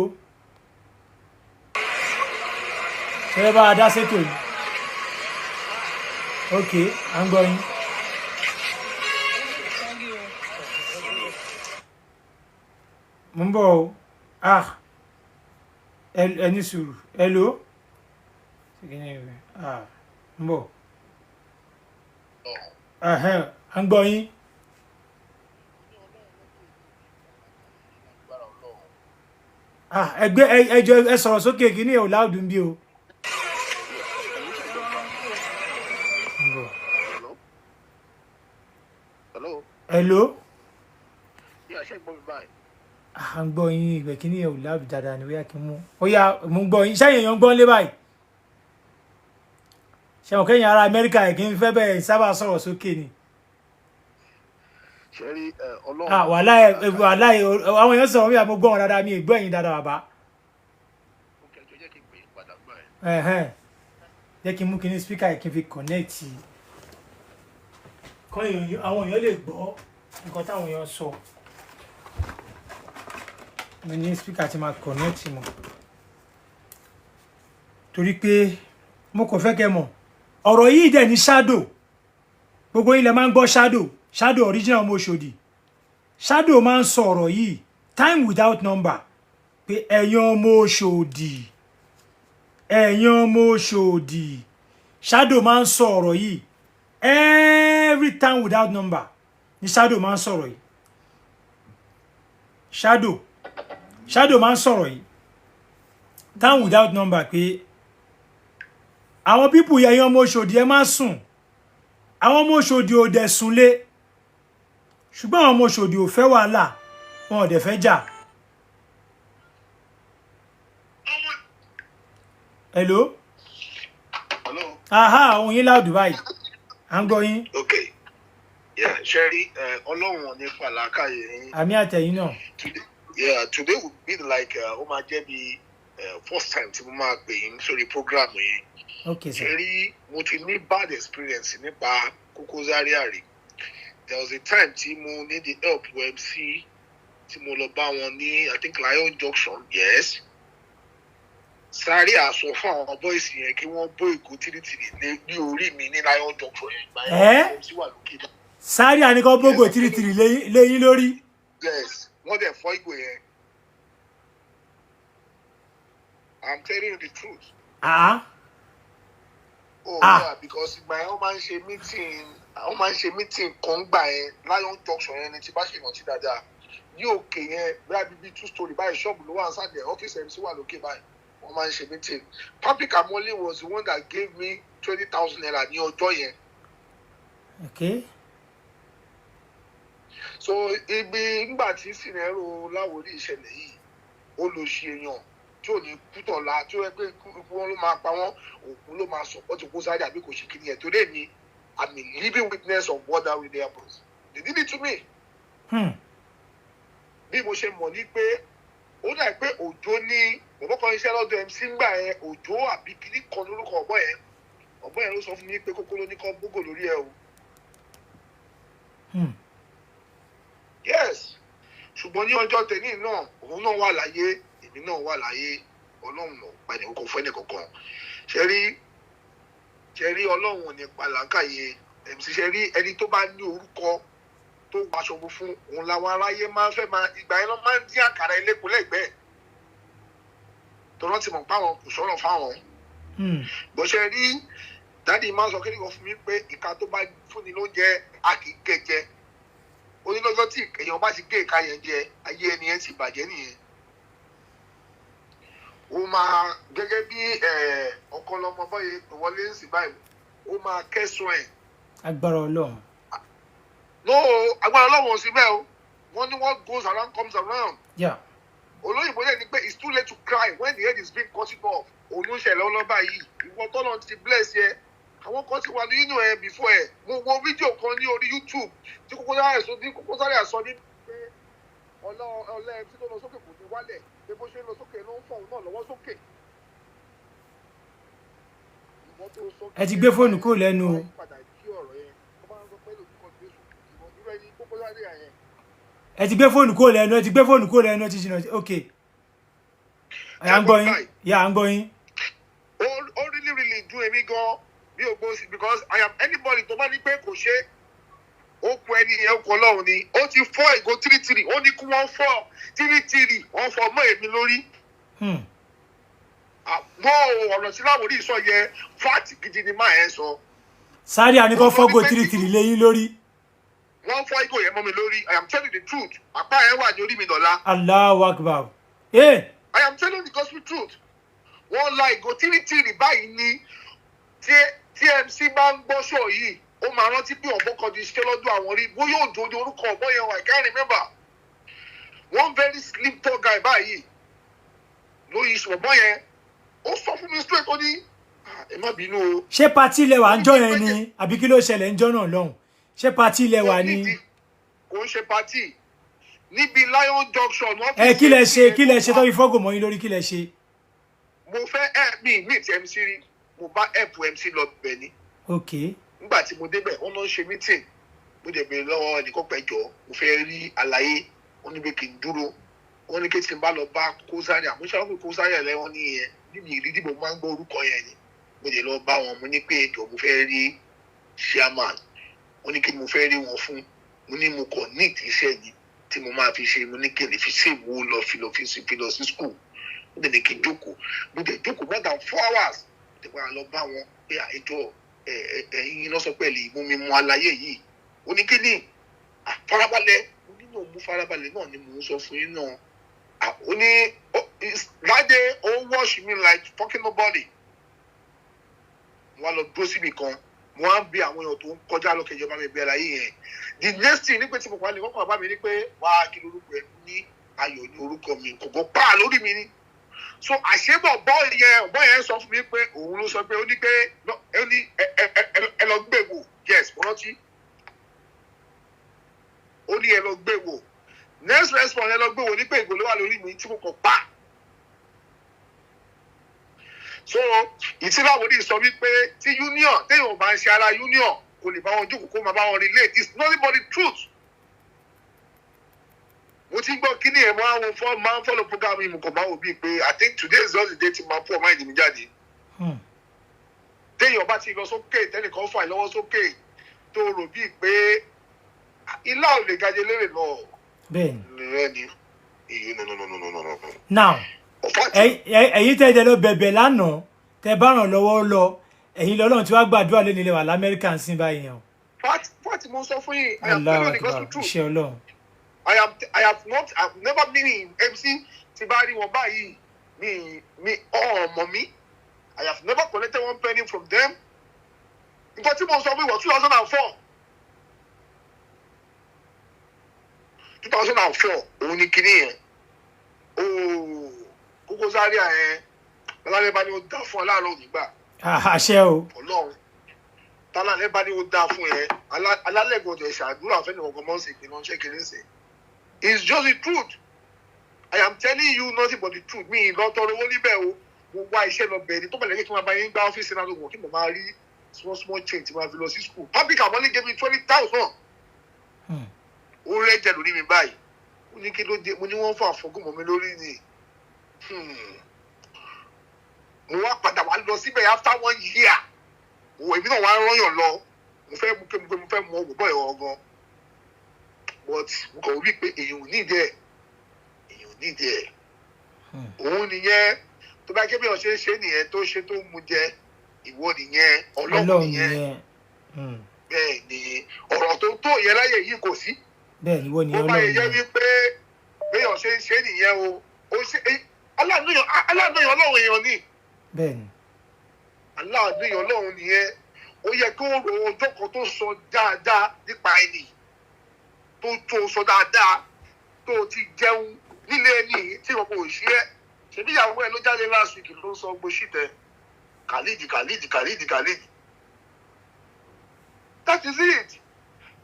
ṣẹlẹ bá a dá sétò yìí ok à ń gbọ́ yín. mo ń bọ̀ o ẹni sùúrù hello ń bọ̀ à ń gbọ́ yín. ẹgbẹ́ ẹjọ́ ẹ sọ̀rọ̀ sókè kí ní ẹ̀ ò láàdùn bí o. hello. à ń gbọ́ yín ìgbẹ́ kí ní ẹ̀ ò láàdùn dáadáa ni bóyá kí n mú ó yá mo ń gbọ́ yín sẹ́yìn èèyàn ń gbọ́ lé báyìí. ṣẹ̀wọ̀n kẹ́yìn ará Amẹ́ríkà ẹ̀ kí n fẹ́ bẹ́ẹ̀ sábà sọ̀rọ̀ sókè ni. wàhálà àwọn èèyàn sọ̀rọ̀ mi àmọ́ gbọ́ wọn dáadáa mi ìgbọ́ ẹ̀yìn dáadáa bàbá. jẹ́ kí n mú kí ní spíkà yìí kí n fi kọ̀nẹ́ẹ̀tì kọ́ àwọn èèyàn lè gbọ́ nǹkan táwọn èèyàn sọ. mo ní spíkà tí máa kọ̀nẹ́ẹ̀tì mọ́ torí pé mo kò fẹ́ kẹ́ mọ̀ ọ̀rọ̀ yìí dẹ̀ ní shadow gbogbo ilẹ̀ máa ń gbọ́ shadow original ọmọ Òṣòdì shadow máa ń sọ ọ̀rọ̀ yìí time without number pé ẹ̀yin ọmọ Òṣòdì shadow máa ń sọ ọ̀rọ̀ yìí every time without number ni shadow máa ń sọ̀rọ̀ yìí shadow máa ń sọ̀rọ̀ yìí time without number pé àwọn pípù yẹn yan ọmọ Òṣòdì ẹ má sùn àwọn ọmọ Òṣòdì ò dẹ̀ súnlé ṣùgbọ́n àwọn ọmọ Òṣòdì ò fẹ́ wàhálà wọn ò dẹ̀ fẹ́ jà. Hello. Hello. Aha, òun yín láòdù báyìí à ń gbọ́ yín. Okay. Yeah, Sherry, Ọlọ́run ní pàlákàyè yín. Àmì àtẹ̀yìn náà. Today will be like ó máa jẹ́ bí first time tí mo máa pè yín sórí program yẹn. Okay, sir. Sherry, mo ti ní bad experience nípa Koko Zaria rí. There was a time tí mo need the help MC tí mo lọ bá wọn ní I think Lion Junction, yes. Sáré àsọ fún àwọn boys yẹn kí wọ́n bó ìgò tìrìtìrì ní orí mi ní Lion Junction yẹn. Sáré àníkọ́ bógò tìrìtìrì léyìn lórí. Yes, wọ́n dẹ̀ fọ́ ìgò yẹn. I'm telling you the truth. Ah. Yeah, because my own man ṣe meeting kan gbà yẹn Lion Junction yẹn ni tí bá ṣe ìrántí dáadáa. Ní òkè yẹn bíi 2 story báyìí ṣọ́ọ̀bù ló wà ń sáde ọ́fíìsì MC wà lókè báyìí. Wọ́n máa ń ṣe meeting. Papi Kamole was the one that gave me 20,000 naira ní ọjọ́ yẹn. Okay. So ibi ńgbà tí sinero Láwòrí ìṣẹ̀lẹ̀ yìí ó lọ ṣe èèyàn tí ò ní kútọ̀la tí ó yẹ pé ikú wọn ló máa pa wọ́n òkú ló máa sọ ọ́ ti kó sáré àbí kò ṣe kí ni ẹ̀ tó lè ní I'm a living witness of what that really happens. They did it to me. Bí mo ṣe mọ̀ ní pé ó dà pé Òjó ní bàbá kan iṣẹ́ lọ́dọ̀ MC ńgbà yẹn Òjó àbí kìíní kan lórúkọ ọ̀bọ yẹn ló sọ fún mi pé Kókó ló ní kọ́ gbógò lórí ẹ̀ o. Yes, ṣùgbọ́n ní ọjọ́ tẹ̀lé náà òun náà wà láyé èmi náà wà láyé Ọlọ́run náà pàdé kókó fún ẹnì kankan ṣe rí Ọlọ́run ò ní pàlákàyè MC ṣe rí ẹni tó bá ní orúkọ tó wàṣọ fún òun làwọn aráyé máa ń fẹ́ máa ìgbà yẹn lọ máa ń dín àkàrà elépo lẹ́gbẹ̀ẹ́ tọ́lọ́ ti mọ̀ páwọn kò sọ̀rọ̀ fáwọn. bó ṣe rí dáàdi máa ń sọ kí nìkan fún mi pé ìka tó bá fúnni lóúnjẹ a kì í gé jẹ onílọ́jọ́ tí èèyàn bá ti gé ìka yẹn jẹ ayé ẹni yẹn ti bàjẹ́ nìyẹn. ó máa gẹ́gẹ́ bí ọkọ lọmọ bọ́yẹ wọlé ń sì báyìí ó máa kẹ́sùn ẹ̀. Agbára Ọlọ́run. No, agbára Ọlọ́run ò sí bẹ́ẹ̀ o wọ́n ní what goes around comes around. Yeah. Olóyìnbó yẹn ni pé it's too late to cry when the head is being cut off. Olóṣèlú ọlọ́ba yìí ìwọ tọ́lọ́ ti bless yẹ àwọn kan ti wà nínú ẹ before ẹ mo wo fídíò kan ní orí YouTube tí Koko Zaria sọ ní pé ọlẹ́ tí tó lọ sókè kò ní wálẹ̀ pé bó ṣe ń lọ sókè ló ń fọ̀ náà lọ́wọ́ sókè. Ẹ ti gbé fóònù kúrò lẹ́nu o. Ẹ ti gbé fóònù kúrò lẹ́nu ẹ ti jìnnà ok. À ń gbọ́ yín. À ń gbọ́ yín. Ó really dùn èmi gan bí o gbọ́ sí because I am anybody tó bá ní pé kò ṣe ó kú ẹni yẹn ó kọ Ọlọ́run ni ó ti fọ́ ìgò tìrìtìrì ó ní kí wọ́n fọ́ tìrìtìrì wọ́n fọ́ mọ́ èmi lórí. Àgbo ọ̀rọ̀ tí Láwòrí sọ yẹ fáàtì gidi ni máa ẹ̀ sọ. Sáré àníkọ́ fọ́gò tìrìtìrì léyìn lórí. Wọ́n fọ́ ìgò yẹn mọ́ mi lórí I am telling the truth àpá ẹ̀ wà ní orí mi lọ́la. Allahu Akbar. I am telling the gospel truth. Wọ́n la ìgò tìrìtìrì báyìí ní tí MC bá ń gbọ́ ṣọ̀ yìí ó máa rántí bí ọ̀bọ kan ti ṣe lọ́dún àwọn rí bóyá òjò ní orúkọ ọ̀bọ yẹn wà I can't remember. One very slim tall guy báyìí lóyún ìṣọ̀bọ yẹn ó sọ fún mi straight ó ní ẹ má bínú o. Ṣé pati ilẹ̀ wà ń jọ yẹn ni àbí kí ló ṣẹlẹ̀ ń jọ náà lọ́hùn? Ṣé pati ilẹ̀ wà ní? Kò ń ṣe pati níbi Lion Junction. Kí lẹ ṣe tó fi fọ́gò mọ́ yín lórí kí lẹ ṣe? Mo fẹ́ help me meet MC rí mo bá help MC lọ bẹ̀ ni. Ok. Nígbà tí mo débẹ̀ wọ́n lọ ṣe meeting mo dẹ̀ bèrè lọ́wọ́ ẹnìkan pẹ̀jọ́ mo fẹ́ rí àlàyé wọ́n ní pé kí n dúró wọ́n ní kí tí n bá lọ bá Koko Zaria àmúṣe àwọn Koko Zaria lẹ́wọ̀n nìyẹn níbi ìrídìí mo máa ń gbọ́ orúkọ yẹn ni mo dẹ̀ lọ bá wọn mo ní pé ètò mo fẹ́ rí chairman wọ́n ní kí mo fẹ́ rí wọn fún mo ní mo kàn ní ìtíṣẹ́ ni tí mo máa fi ṣe mo ní kí n lè fi ṣèwò lọ fi lọ sí school mo dẹ̀ ní kí n jókòó mo dẹ̀ jókòó more than 4 hours mo dẹ̀ wá lọ bá wọn pé àìjọ ẹ̀yin lọ sọ pé lè mú mi mú àlàyé yìí ó ní kí ni farabalẹ̀ mo ní náà mú farabalẹ̀ náà ni mò ń sọ fún yín náà ó ní that day ó wash me like fucking nobody mo wá lọ dúró síbì kan mo wá ń bí àwọn èèyàn tó ń kọjá lọ kẹjọba mi bẹ̀rẹ̀ ayé yẹn the next thing ní pé tí mo wà lè wọ́n kàn bá mi ní pé wá kí lórúkọ ẹ̀ ní ayọ̀ ní orúkọ mi kò gbọ́ pàà lórí mi ni so àṣebọ̀ bọ́ yẹn sọ fún mi pé òun ló sọ pé ó ní pé ó ní ẹ lọ gbé wò yes mo rántí ó ní ẹ lọ gbé wò next response ẹ lọ gbé wò ní pé ìgò ló wà lórí mi tí mo kàn pa so ìtìláwò ní sọ wípé tí union téèyàn bá ń ṣe ara union kò lè bá wọn jókòó kó máa bá wọn relate it's nothing but the truth mo ti gbọ́ kíní ẹ̀ máa ń follow program yìí mo kàn máa wò bíi pé I think today is just the day tí máa pọ̀ máa ìdí mi jáde téèyàn bá ti lọ sókè tẹ́nìkan fà lọ́wọ́ sókè tó rò bíi pé ilá ò lè gajẹ lérè lọ. bẹ́ẹ̀ni. no. now ẹ̀yin tẹ́ ẹ lọ bẹ̀bẹ̀ lánàá tẹ́ bá ràn lọ́wọ́ lọ ẹ̀yin lọ́lọ́run tí wàá gbàdúrà lé nílé wa lamẹ́ríkà ń sìn báyìí yẹn o. fati mo sọ fún yín I am telling you the gospel truth. iṣẹ́ Ọlọ́run. I've never been in MC tí bá rí wọn báyìí mi ọmọ mi I have never collected one penny from them. Nǹkan tí mo sọ fún ìwọ 2004 òun ni kinní yẹn Koko Zaria yẹn lálẹ́ bá ní ó dá fún ọ láàárọ̀ nígbà. àṣẹ o. Ọlọ́run tálálẹ́ bá ní ó dá fún yẹn alálẹ̀ gbọ́dọ̀ ṣàdúrà fẹ́ni ọkọ̀ mọ́ sí ìpinnu ṣé kiri sí. It's just the truth. I am telling you nothing but the truth. Mi lọ tọrọ owó níbẹ̀ o. Mo wá iṣẹ́ lọ bẹ̀rẹ̀ ní tó bẹ̀rẹ̀ kí n máa bá yín gbá ọ́fíìsì náà lóògùn kí mo máa rí small change tí máa fi lọ sí school. Public have only gave me 20,000. Ó rẹ̀ jẹ́ lórí mi báyìí. Ó ní kí ló dé? Mo ní wọ́n fà fọ́gùn mọ́ mi lórí ni. Mo wá padà wá lọ síbẹ̀ after 1 year. Èmi náà wá rányàn lọ. Mo fẹ́ mọ òwò bọ́ ẹ̀rọ gan. But mo kàn wí pé èèyàn ò ní ìdí ẹ̀. Òun nìyẹn tó bá kébí ọ̀ṣẹ́ ṣe nìyẹn tó ṣe tó mú jẹ ìwọ nìyẹn Ọlọ́run nìyẹn. Bẹ́ẹ̀ ni ọ̀rọ̀ tó yẹ láyé yìí kò sí. Bẹ́ẹ̀ ni ìwọ nìyẹn Ọlọ́run. Ó bá yẹ jẹ́ wípé bí ọ̀ṣẹ́ ṣe nìyẹn o. Aláàánúyàn Ọlọ́run èèyàn ni. Bẹ́ẹ̀ ni. Aláàánúyàn Ọlọ́run nìyẹn. Ó yẹ kí ó ro ọjọ́ kan tó sọ dáadáa nípa ẹni. Tó sọ dáadáa tó ti jẹun nílé ẹni tí wọn kò ṣe é ṣebí ìyàwó ẹ ló jáde last week ló sọ gbóṣì tẹ Khalid that is it.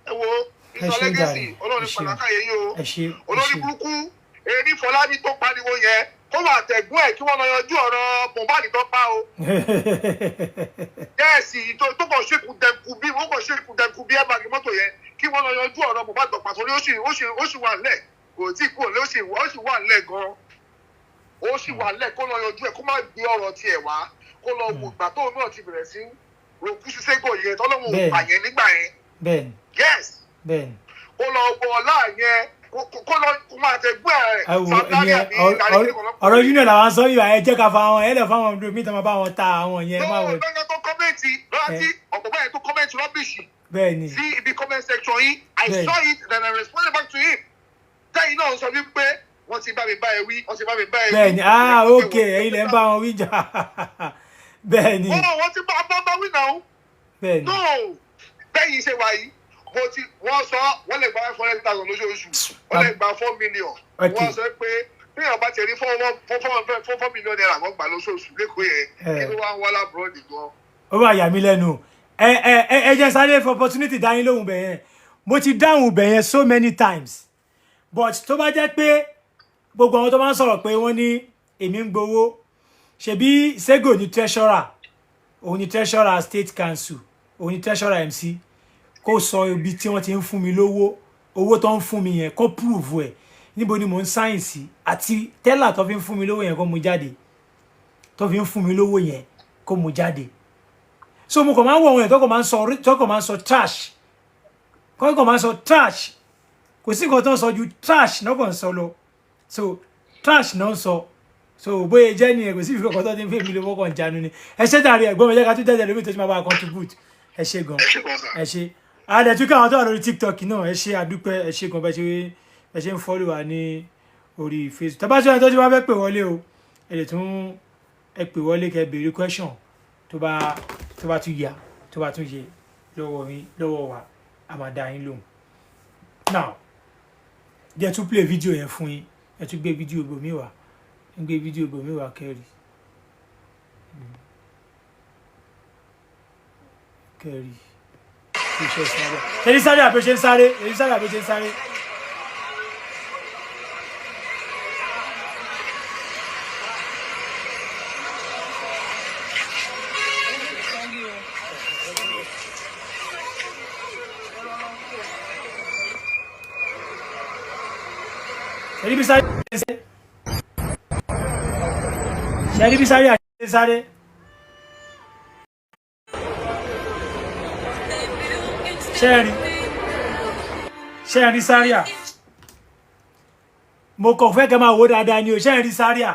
Ẹ wo ìsọlẹ́gẹ́sì Ọlọ́run pàlákàyé yìí o olórí burúkú Eri Fọlábí tó pariwo yẹn kó wà tẹ̀gbọ́n ẹ̀ kí wọ́n lọ yanjú ọ̀rọ̀ Mohbad tó pa o. Yẹ́ẹ̀sì tó kàn ṣèkù dẹ̀kù bí ẹ̀ bàgì mọ́tò yẹn kí wọ́n lọ yanjú ọ̀rọ̀ Mohbad tó pa torí ó sì wà nílẹ̀ kò tí kú òlé ó sì wà nílẹ̀ gan-an ó sì wà nílẹ̀ kó lọ yanjú ẹ̀ kó má gbé ọ̀rọ̀ tiẹ̀ wá kó lọ wò gbà tóun náà ti bẹ̀rẹ̀ sí roku sí ségò yẹn tọ́lọ́wọ́ òpà yẹn nígbà yẹn. Bẹ́ẹ̀ni. Yes. Bẹ́ẹ̀ni. Kó lọ wọ ọlá yẹn kó máa tẹ̀gbọ́n ẹ̀ sàtárí àbí ọ̀rọ̀ union làwọn sọ yìí ẹ jẹ́ ká fa àwọn ẹlẹ́ fáwọn ọdún mi tó máa bá wọn ta àwọn yẹn. lọ́wọ́ tó kọ́mẹ́ǹtì lọ́wọ́ ọ̀pọ̀pọ̀ yẹn tó kọ́mẹ́ǹtì rọ́bìṣì bẹ́ẹ̀ni sí ibi comment section yìí I saw it then I responded back to him. Tẹ́yìn náà sọ wípé wọ́n ti bá mi bá ẹ wí wọ́n ti bá mi bá ẹ wí. Bẹ́ẹ̀ni ok ẹ̀yin lẹ ń bá wọn wí jà bẹ́ẹ̀ni. Wọ́n ti bá wí náà. Bẹ́ẹ̀ni. No bẹ́yìn ṣe wà yìí wọ́n sọ wọ́n lè gba 500,000 lóṣooṣù wọ́n lè gba 4 million. Wọ́n sọ pé bí wọ́n bá tẹ̀lé 4 million naira wọ́n gbà lóṣooṣù lẹ́kọ̀ọ́ yẹn kí ló wá ń wá lábúròdì gan. Ó máa yà mí lẹ́nu ẹ jẹ́ sáré for opportunity dá yín lóhùn bẹ̀yẹn mo ti dáhùn bẹ̀yẹn so many times but tó bá jẹ́ pé gbogbo àwọn tó máa ń sọ̀rọ̀ pé wọ́n ní èmi ń gbowó ṣebí Sego ní treasurer òun ní treasurer state council òun ní treasurer MC kó sọ ibi tí wọ́n ti ń fún mi lówó owó tó ń fún mi yẹn kó prove ẹ̀ níbo ni mò ń sáyẹ̀nsì àti tẹ́là tó fi ń fún mi lówó yẹn kó mú jáde tó fi ń fún mi lówó yẹn kó mú jáde so mo kàn máa ń wọ àwọn yẹn tó kàn máa ń sọ trash kò sí nǹkan tó ń sọ ju trash náà kàn ń sọ lọ so trash náà ń sọ so bóyá jẹ́ nìyẹn kò sí ìfẹ́ ọkọ̀ tó ti ń fẹ́ mi lówó kàn jánu ni ẹ ṣe dàrí ẹ̀gbọ́n mi jẹ́ ká tún jẹ́jẹ́ lómi tó ti máa bá a contribute ẹ ṣe gan ẹ ṣe àdẹ̀tún káwọn tó wà lórí TikTok náà ẹ ṣe àdúpẹ́ ẹ ṣe gan bẹ́ẹ̀ ṣe ń follow wa ní orí Facebook tàbá ṣe tó ti wá fẹ́ pè wọlé o ẹ lè tún ẹ pè wọlé kẹ́ béèrè question tó bá tó bá tún yá tó bá tún yẹ lọ́wọ́ wa a máa dá yín lóhùn. Now jẹ́ tún play video yẹn fún yín ẹ tún gbé video ibòmí wá ń gbé video ibòmí wá kẹ́rì ṣe sáré àbí ṣe ń sáré ṣẹ́rí bí sáré àti sáré ṣẹ́rí sáré à mo kàn fẹ́ kẹ́ máa wò dáadáa ni o ṣẹ́rí sáré à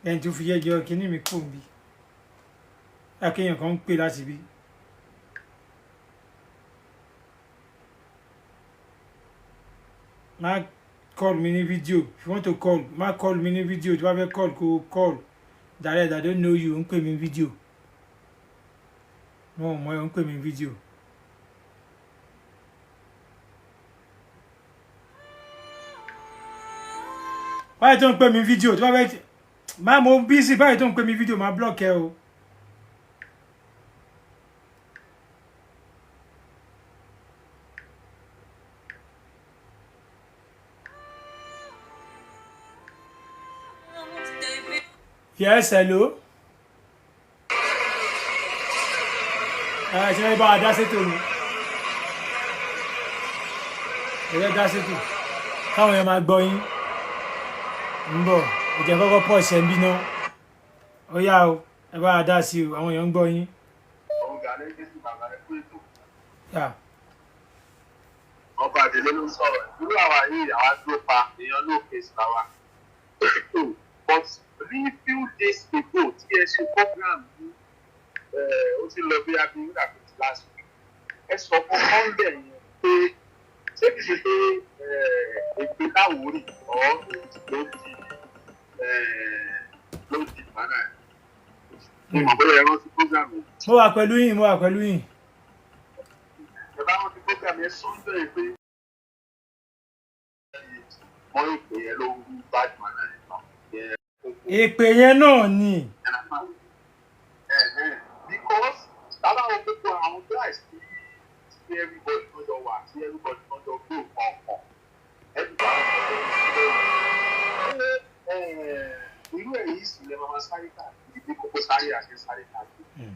ẹni tó fi yẹjọ kíní mi kò bí akéèyàn kan ń pè láti bí má call me ní video if you want to call má call me ní video tí wọ́n fẹ́ call kó call direct I don't know you ń pè mí video no mo ń pè mí video báyìí tó ń pè mí video tí wọ́n fẹ́ má mo busy báyìí tó ń pè mí video má block ẹ o. Yes, hello. Ṣé wọ́n bá wa dá sétò ni? Ẹ̀rẹ́ dá sétò. Káwọn yẹn máa gbọ́ yín. Ń bọ̀, ìjẹ́ kọ́kọ́ pọ̀ ṣẹ́ ń bí náà. Ó yá o, ẹ bá wa dá sí o, àwọn èèyàn ń gbọ́ yín. Ọba àdèlé ló ń sọ̀rọ̀. Irú àwa yìí, àwa dúró pa èèyàn ló fèsì láwa. But 3 few days ago tí ẹ ṣe program ní ó ti lọ bí abiyúdà tó ti last week ẹ sọ fún Sunday yẹn pé ṣé kìí ṣe pé èpè láwòrì ọ̀ ló di ìpàdà ní ìmọ̀ bóyá ẹ rántí program yẹn. Mo wà pẹ̀lú yín. Ẹ bá rántí program yẹn Sunday pé wọ́n yóò pè é ló ń bá ìpàdà yẹn náà. Èpè yẹn náà ni. Because tábà wọn gbogbo àwọn guys tí everybody kan jọ wà tí everybody kan jọ gbé ọ̀pọ̀ irú èyí sì lè máa sáré káàkiri bí kókó sáré àti sáré káàkiri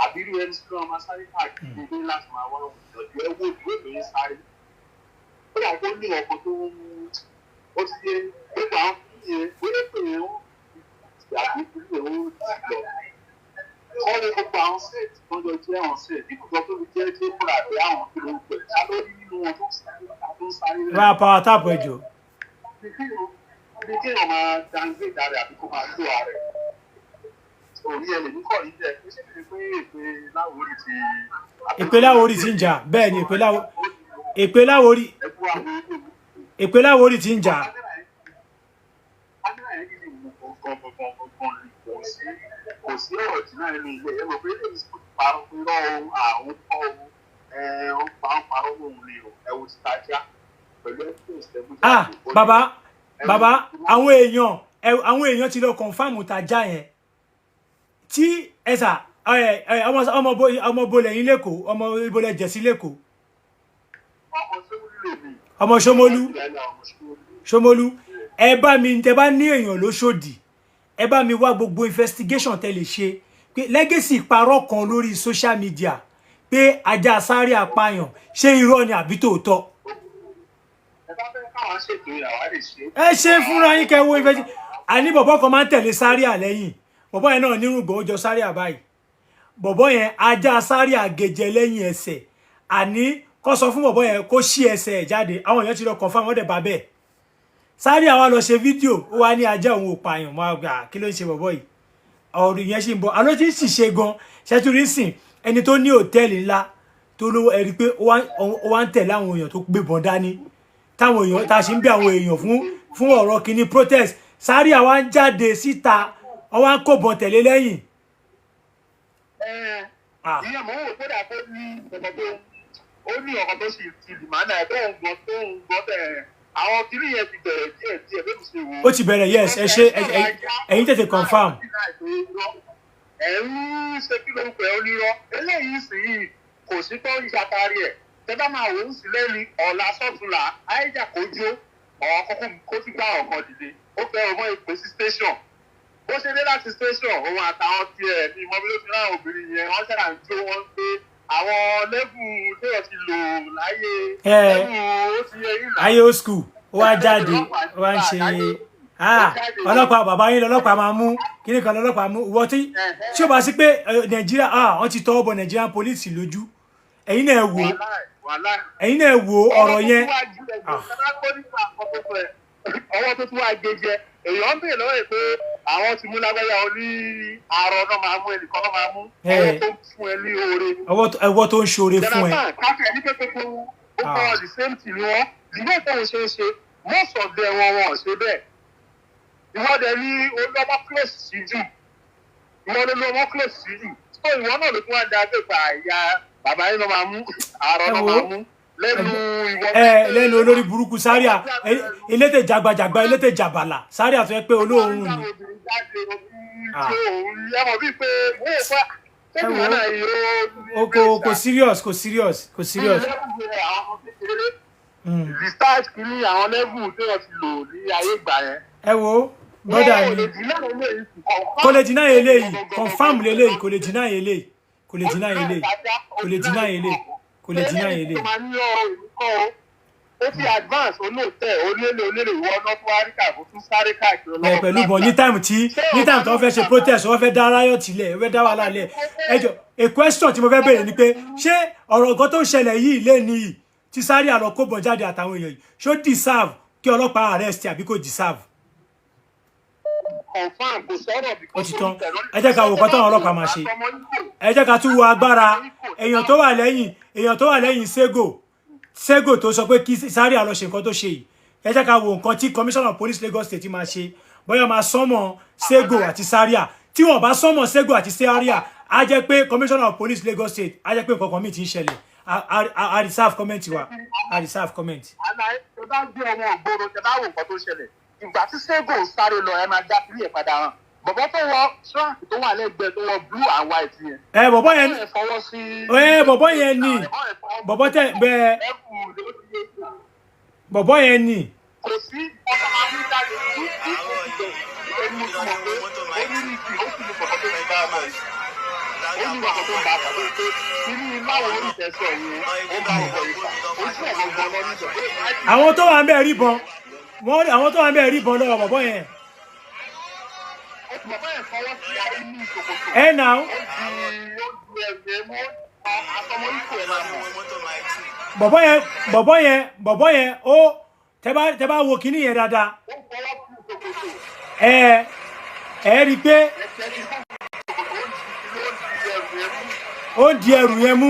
àbírú ẹni tí wọ́n máa sáré káàkiri ní láti máa wá ìtọ́jú ẹ wo ìwé ìròyìn sáré ó yà kó ní ọkọ̀ tó ń ó ti yé gbogbo àwọn yẹn wíwé pé yẹn ó àbí ìpínlẹ̀ ó ti lọ wọ́n lè gbogbo àwọn sẹ́ẹ̀tì tó ń jọ jẹ́ àwọn sẹ́ẹ̀tì nígbà tó fi jẹ́ tí ó múra pé àwọn kí ló ń pè é lórí nínú wọn tó ń sáré rẹ̀. Bá a power tap ẹjọ. Bí kéèyàn máa dáńgbé ìdarí àbí kó máa lò ààrẹ òní ẹ lè ní kọ́ ní jẹ́ ṣé kìí pé èpè láwòrì ti. Èpè láwòrì ti ń jà bẹ́ẹ̀ ni èpè láwòrì ti ń jà. Kò sí ọ̀rọ̀ tí náà nínú ilé ẹ̀ mọ̀ pé lè ní parọ́ irọ́ àwọn kọ́ parọ́ òun lè rò ẹ̀wò ti tajà pẹ̀lú ẹ̀fọ́ bàbá àwọn èèyàn ti lọ kọ̀nfàmù tajà yẹn tí ẹ̀sà ọmọ bolẹ̀ yín lẹ́kọ̀ọ́ ọmọ ibolẹ̀ jẹ̀sí lẹ́kọ̀ọ́ ọmọ Ṣómólú ẹ bá mi tẹ bá ní èèyàn lóṣòdì ẹ bá mi wá gbogbo investigation tẹ́ lè ṣe pé legacy parọ́ kan lórí social media pé ajá sáré apààyàn ṣé irọ́ ni àbí tòótọ́. Ẹ ṣe fúnra yín kẹ́ wo investigation àní bọ̀bọ́ kan máa ń tẹ̀lé sáré àlẹ́yìn bọ̀bọ́ yẹn náà nírùngbọ̀n ó jọ sáré àbáyìí bọ̀bọ́ yẹn ajá sáré àgèjẹ lẹ́yìn ẹsẹ̀ àní kó sọ fún bọ̀bọ́ yẹn kó ṣí ẹsẹ̀ ẹ̀ jáde àwọn èèyàn ti lọ confirm wọ́n dẹ̀ bá bẹ́ẹ̀ sáré àwa lọ ṣe fídíò ó wá ní ajá òun ò pààyàn mọ́ àgbà kí ló ń ṣe bọ̀bọ́ yìí ọ̀rọ̀ yẹn ṣì ń bọ̀ àlọ́ tí ń sì ṣe gan ṣẹ́túrí sìn ẹni tó ní hòtẹ́ẹ̀lì ńlá tó lówó ẹ̀rí pé ó wá ń tẹ̀lé àwọn èèyàn tó gbébọn dání táwọn èèyàn tá a ṣe ń bí àwọn èèyàn fún ọ̀rọ̀ kìíní protest sáré àwa ń jáde síta wọ́n wá ń kóbọn tẹ̀lé lẹ́yìn ìyẹn mò ń wò kódà kó ní ọkọ̀ tó ó ní ọkọ̀ tó sì ti dìmánà ẹ̀ tó ń gbọ́ bẹ́ẹ̀ àwọn kiri yẹn ti bẹ̀rẹ̀ díẹ̀ bẹ́ẹ̀ ṣe wò. ó ti bẹ̀rẹ̀ yes ẹ ṣe ẹ̀yin tètè confam. ẹ̀ ń ṣe kí lórúkọ ẹ̀ onírọ́ eléyìí sì yìí kò sí tó ń ṣàtàrí ẹ̀ tẹ́ bá máa wò ó sílẹ̀ ní ọ̀la sọ́túnla àìjà kójú ọ̀kọ́kọ́ kó ti gbá ọ̀kan dìde ó fẹ́ ọmọ ìpè sí station bó ṣe dé láti station òun àtàwọn tiẹ̀ ní mọ́bí ló ti rán obìnrin yẹn wọ́n ṣẹ̀dá ń jó wọn pé àwọn lẹ́bù téèyàn ti lò láyé lẹ́bù ó ti yẹ yín náà. ayé old school ó wá jáde ó wá ń ṣe ọlọ́pàá bàbá yín lọ́lọ́pàá máa mú kíní kan lọ́lọ́pàá mú ìwọ tí ó bá sí pé nàìjíríà wọ́n ti tọwọ́ bọ Nigerian police lójú ẹ̀yin náà wò ọ̀rọ̀ yẹn. ọwọ́ tó tún wá gẹ́gẹ́ èèyàn ń bèèrè lọ́wọ́ ẹ̀ pé àwọn ti mú lágbáyà oní àárọ̀ náà máa mú ẹnìkan náà máa mú ọwọ́ tó ń fún ẹ ní oore. ọwọ́ tó ń ṣoore fún ẹ. káfíń ní pépé tó ó kọ́ the same thing ni wọ́n ìgbà ìtọ́wò ṣe é ṣe most of them wọn ṣe bẹ́ẹ̀. ìwọ́dẹ ní olọ́mọ close sí jù ìwọ́dẹ ní olọ́mọ close sí jù so ìwọ náà ló tún wá da pé ìyá bàbá yín náà máa mú àárọ̀ náà máa mú lẹ́nu olórí burúkú Zaria elétè jagbajagba elétè jàbàlà Zaria tó yẹ pé olóòórùn ni. kò serious. research kìíní àwọn level tí wọ́n ti lò ní ayé ìgbà yẹn. ẹ wo brother mi kò lè deny eléyìí confam leléyìí kò lè deny eléyìí kò lè deny eléyìí kò lè deny eléyìí kò lè deny eléyìí. ó ti advance olóòtẹ́ olélè ìwọ ọ̀nà tó áríkà kó tún sáré káàkiri ọlọ́pàá. pẹ̀lú bọ̀ ní time tó fẹ́ ṣe protest wọ́n fẹ́ dá riot lẹ̀ wọ́n fẹ́ dá wàhálà lẹ̀ ẹjọ́ a question tí mo fẹ́ béèrè ni pé ṣé ọ̀rọ̀ nǹkan tó ń ṣẹlẹ̀ yìí lé ní yìí tí Zaria lọ kó bọ̀ jáde àtàwọn èèyàn yìí ṣó deserve kí ọlọ́pàá arrest àbí kò deserve. confam kò sọ̀rọ̀ bí ó ti tán ẹ jẹ́ ká wo nǹkan táwọn ọlọ́pàá máa ṣe ẹ jẹ́ ká tún wo agbára èèyàn tó wà lẹ́yìn Sego tó sọ pé kí Zaria lọ ṣe nǹkan tó ṣe yìí ẹ jẹ́ ká wo nǹkan tí commissioner of police Lagos State máa ṣe bóyá máa sọ́mọ̀ Sego àti Zaria tí wọ́n bá sọ́mọ̀ Sego àti Zaria á jẹ́ pé commissioner of police Lagos State á jẹ́ pé nǹkan kan míì ti ń ṣẹlẹ̀ a reserve comment wa a reserve comment. àlàyé tó bá gbé ọmọ ògbóró tẹ bá wo nǹkan tó ṣẹlẹ̀ ìgbà tí Sego sáré lọ ẹ máa dá sílẹ̀ padà hàn bọ̀bọ̀ tó wọ track tó wà lẹ́gbẹ̀ẹ́ tó wọ blue and white yẹn. bọ̀bọ̀ yẹn bọ̀bọ̀ yẹn ni bọ̀bọ̀ tẹ bẹ́ẹ̀ bọ̀bọ̀ yẹn ni. kò sí ọkọ̀ máa ń jáde ní ìgbẹ́ ẹni tó mọ̀ pé ó ní ìdí ó sì ní bọ̀bọ̀ tó ń bá a mọ̀ ó ní bọ̀bọ̀ tó ń bá a pàdé pé inú iláwọ̀ oníṣẹ́sọ̀ yẹn ó bá ọ̀bọ̀ ìfà ó sì ọ̀gbọ̀n lọ́nà ìjọba. àwọn tó wà ń bẹ̀ rí bọn àwọn tó wà ń bẹ̀ rí bọn lọ́wọ́ bọ̀bọ̀ yẹn. Ẹ nà ó. Bọ̀bọ̀ yẹn ó tẹ́ bá wo kíní yẹn dáadáa. Ẹ rí pé ó di ẹrù yẹn mú.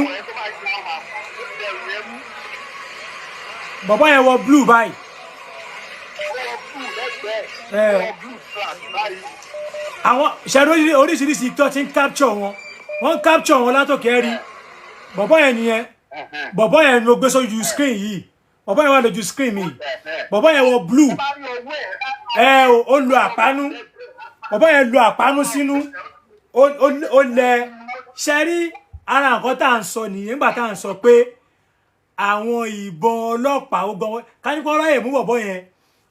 Bọ̀bọ̀ yẹn wọ blue báyìí. Àwọn ṣẹ́rọ oríṣiríṣi tó ti ń capture wọ́n capture wọn látòkè rí bọ̀bọ̀ yẹn nìyẹn bọ̀bọ̀ yẹn ló gbé sójú screen yìí bọ̀bọ̀ yẹn wà lójú screen mi bọ̀bọ̀ yẹn wọ blue ó lo àpánú bọ̀bọ̀ yẹn lo àpánú sínú ó lẹ ṣẹ́rí ara nǹkan tá à ń sọ nìyẹn nígbà tá à ń sọ pé àwọn ìbọn ọlọ́pàá ó gbọ́n kánípọ̀ ráyè mú bọ̀bọ̀ yẹn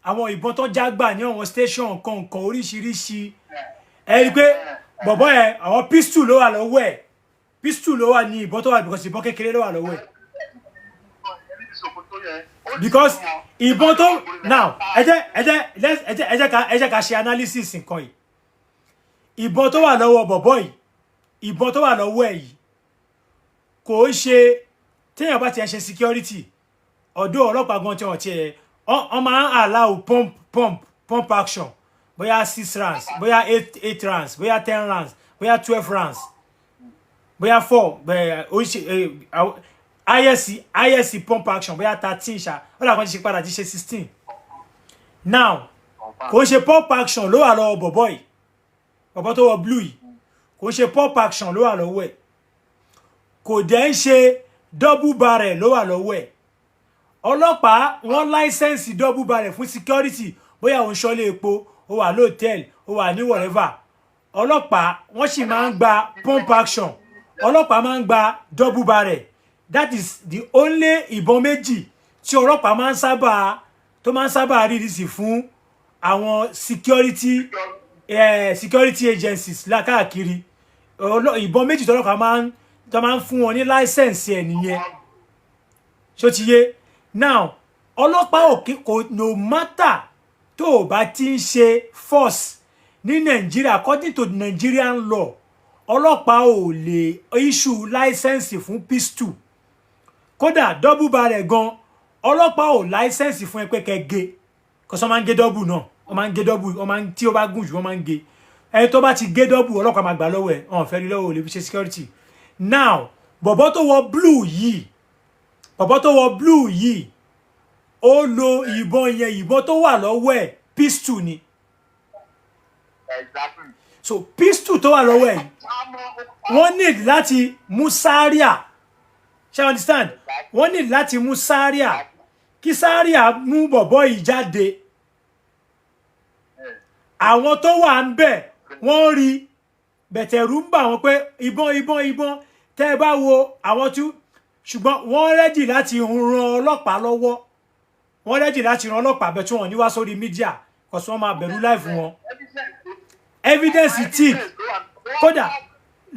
àwọn ìbọn tó jágbà ní àwọn station kọ̀ọ̀kan oríṣiríṣi ẹ rí i pé bọ̀bọ̀ yẹn àwọn pistol ló wà lọ́wọ́ ẹ̀ pistol ló wà ní ìbọn tó wà because ìbọn kékeré ló wà lọ́wọ́ ẹ̀ because ìbọn tó now ẹ jẹ́ ká ṣe analysis nǹkan yìí ìbọn tó wà lọ́wọ́ bọ̀bọ̀ yìí ìbọn tó wà lọ́wọ́ ẹ̀ yìí kò ń ṣe téèyàn bá ti ẹ ṣe security ọ̀dọ̀ ọlọ́pàá gan tí wọ́n ti ẹ̀ wọ́n máa ń allow pump action bóyá 6 rounds bóyá 8 rounds bóyá 10 rounds bóyá 12 rounds bóyá 4 ISC pump action bóyá 13 ṣá ó dà kàn ti ṣe padà ti ṣe 16 now kò ń ṣe pump action ló wà lọ́wọ́ bọ̀bọ̀ yìí bọ̀bọ̀ tó wọ blue yìí kò ń ṣe pump action ló wà lọ́wọ́ ẹ̀ kò dẹ̀ ń ṣe double barrel ló wà lọ́wọ́ ẹ̀ ọlọ́pàá wọ́n láísẹ̀nsì double barrel fún security bóyá òun ṣọ́lé epo ó wà lóòtẹ́ẹ̀lì ó wà ní whatever ọlọ́pàá wọ́n sì máa ń gba pump action ọlọ́pàá máa ń gba double barrel that is the only ìbọn méjì tí ọlọ́pàá máa ń sábà rírìsì fún àwọn security agencies lákàkiri ìbọn méjì tí ọlọ́pàá máa ń fún wọn ní láísẹ̀nsì ẹ̀ nìyẹn ṣó ti yé now ọlọ́pàá kò no matter tó o bá ti ń ṣe force ní Nàìjíríà according to Nigerian law ọlọ́pàá ò lè issue license fún pistol kódà double barrel gan ọlọ́pàá ò license fún ẹpẹ́ kẹgẹ kọsọ máa ń gé double náà wọ́n máa ń gé double wọ́n máa ń tí ó bá gùn jù wọ́n máa ń gé ẹni tó bá ti gé double ọlọ́pàá máa gbà lọ́wọ́ ẹ̀ ọ̀n fẹ́ rí lọ́wọ́ ò lè fi ṣe security now bọ̀bọ́ tó wọ blue yìí ó lo ìbọn yẹn ìbọn tó wà lọ́wọ́ ẹ̀ pistol ni so pistol tó wà lọ́wọ́ ẹ̀ wọ́n need láti mú sáríà ṣe understand wọ́n need láti mú sáríà kí sáríà mú bọ̀bọ́ yìí jáde àwọn tó wà ń bẹ̀ wọ́n rí bẹ̀tẹ̀rù ń bà wọ́n pé ìbọn tẹ́ ẹ bá wo àwọn tí ṣùgbọ́n wọ́n rẹ́dì láti ran ọlọ́pàá lọ́wọ́ wọ́n rẹ́dì láti ran ọlọ́pàá bẹ̀ tí wọ́n ní wá sórí mídíà kọ̀sí wọ́n máa bẹ̀rù láìfún wọn evidence tip kódà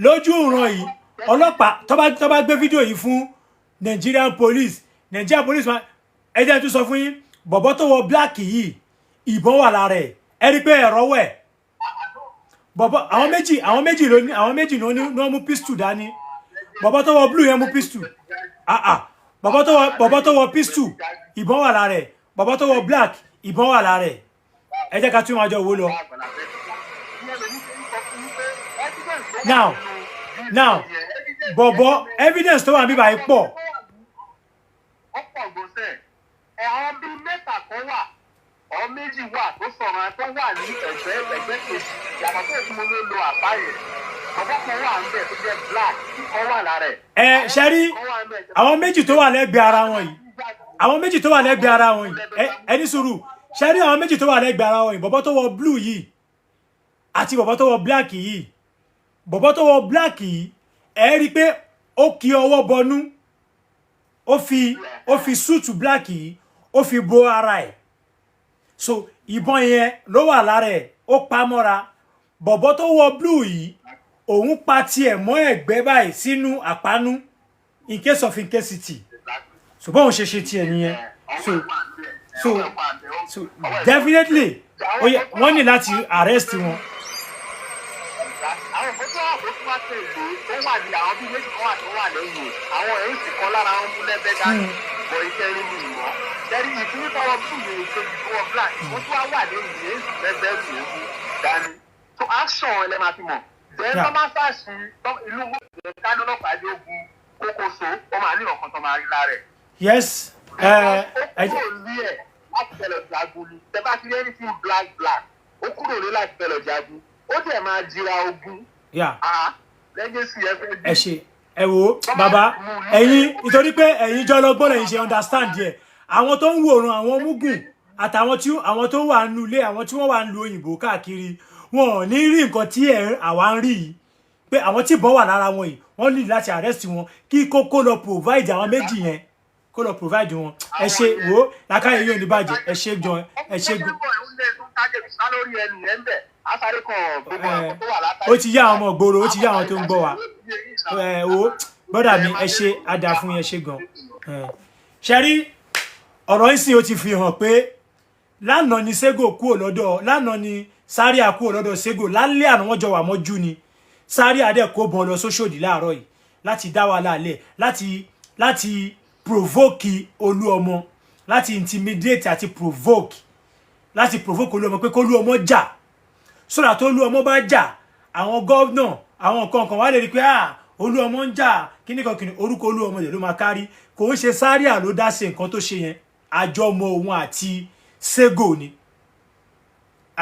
lójú ìran yìí ọlọ́pàá tó bá gbé fídíò yìí fún Nigerian police máa ẹjẹ́ tó sọ fún yín bọ̀bọ́ tó wọ black yìí ìbọn wà lára ẹ̀ ẹ rí pé ẹ̀rọ wẹ̀ bọ̀bọ́ àwọn méjì ló mú pistol dání bọ̀bọ́ tó wọ blue yẹn mú pistol bọ̀bọ́ tó wọ pistol ìbọn wà lára ẹ̀ bọ̀bọ́ tó wọ black ìbọn wà lára ẹ̀ ẹ jẹ́ ká tún wọn jọ wò lọ. now bọ̀bọ̀ evidence tó wà níbà yìí pọ̀. ọ̀pọ̀ gbọ́sẹ̀ àwọn bíi mẹ́ta kan wà ọ méjì wà tó sọ̀rọ̀ tó wà ní ẹgbẹ́ kejì yàtọ̀ tó ìtumọ̀ ló lo àbá yẹn bọ̀bọ̀ kan wà ń bẹ̀ tó jẹ́ black kan wà lára ẹ̀. ṣe rí àwọn méjì tó wà lẹ́gbẹ̀ẹ́ ara wọn yìí ẹni sùúrù ṣe rí àwọn méjì tó wà lẹ́gbẹ̀ẹ́ ara wọn yìí bọ̀bọ̀ tó wọ blue yìí àti bọ̀bọ̀ tó wọ black yìí bọ̀bọ̀ tó wọ black yìí ẹ rí pé ó kì ọwọ́ bọnú ó fi súùtù black yìí ó fi bo ara ẹ̀ so ìbọn yẹn ló wà lára ẹ̀ ó pa mọ́ra bọ̀bọ̀ tó wọ blue yìí òun pa tiẹ̀ mọ́ ẹ̀gbẹ́ báyìí sínú àpánú in case of incasity so bóun ṣe tiẹ̀ nìyẹn so definitely wọ́n ní láti arrest wọn. àwọn ìbò tó wà fún wá sí ìlú tó wà ní àwọn bí méjì kan wà tó wà lẹ́yìn àwọn èyí sì kọ́ lára wọn mú lẹ́bẹ̀ẹ́ dání bọ̀ iṣẹ́ rí mi ìwọ́ jẹ́rí ìpínlẹ̀ tọwọ́ bí mi ìkejì tó wọ black wọ́n tún wá wà lẹ́yìn èyí sì lẹ́bẹ̀ẹ́ rù ú dání so action ẹ lẹ́ máa fi mọ̀ bẹ́ẹ̀ tó máa fàṣì ìlú kánọ́lọ́pàá dé ogun kókóso ó máa ní ọ̀kan tó máa rí lára ẹ̀. yes ó kúrò ní ẹ̀ láti bẹ̀rẹ̀ jagun ni tẹ bá ti rí ẹni fún black ó kúrò ní láti bẹ̀rẹ̀ jagun ó dẹ̀ máa jira ogun. ẹ ṣe ẹ wo bàbá ẹ̀yin nítorí pé ẹ̀yin jọ lọ́gbọ́n lẹ́yìn ṣe understand yẹ àwọn tó ń wòran àwọn mugun àtàwọn tó wà nínú ilé àwọn tí wọ́n wà nílùú òyìnbó káàkiri wọn ò ní rí nǹkan tí àwa ń rí yìí pé àwọn tí ìbọn wà lára wọn yìí wọ́n ní láti arrest wọn kí kókó lọ provide àwọn méjì yẹn kó lọ provide wọn ẹ ṣe wo làkàyè yóò ní bàjẹ́ ẹ ṣe gan ẹ ṣe gan. ó ti yá àwọn ọmọ ìgboro ó ti yá àwọn tó ń gbọ́ wa wo brother mi ẹ ṣe àdá fún yẹn ṣe gan. ṣe rí ọ̀rọ̀ yìí sì ó ti fi hàn pé lánàá ni Sego kúrò lọ́dọ̀ lánàá ni Zaria kúrò lọ́dọ̀ Sego lálẹ́ àná wọ́n jọ wà mọ́jú ni Zaria dẹ̀ kó bọ́n lọ sóṣòdì láàárọ̀ yìí láti dá wa lálẹ́ láti provoke Olúọmọ láti intimidate àti provoke Olúọmọ pé kó Olúọmọ jà sọ́dà tó Olúọmọ bá jà àwọn gọ́ọ̀nà àwọn nǹkan wá lè rí pé Olúọmọ ń jà kíníkan orúkọ Olúọmọ lè ló máa kárí kò ń ṣe Zaria ló dá sí nǹkan tó ṣe yẹn àjọmọ òun àti Sego ni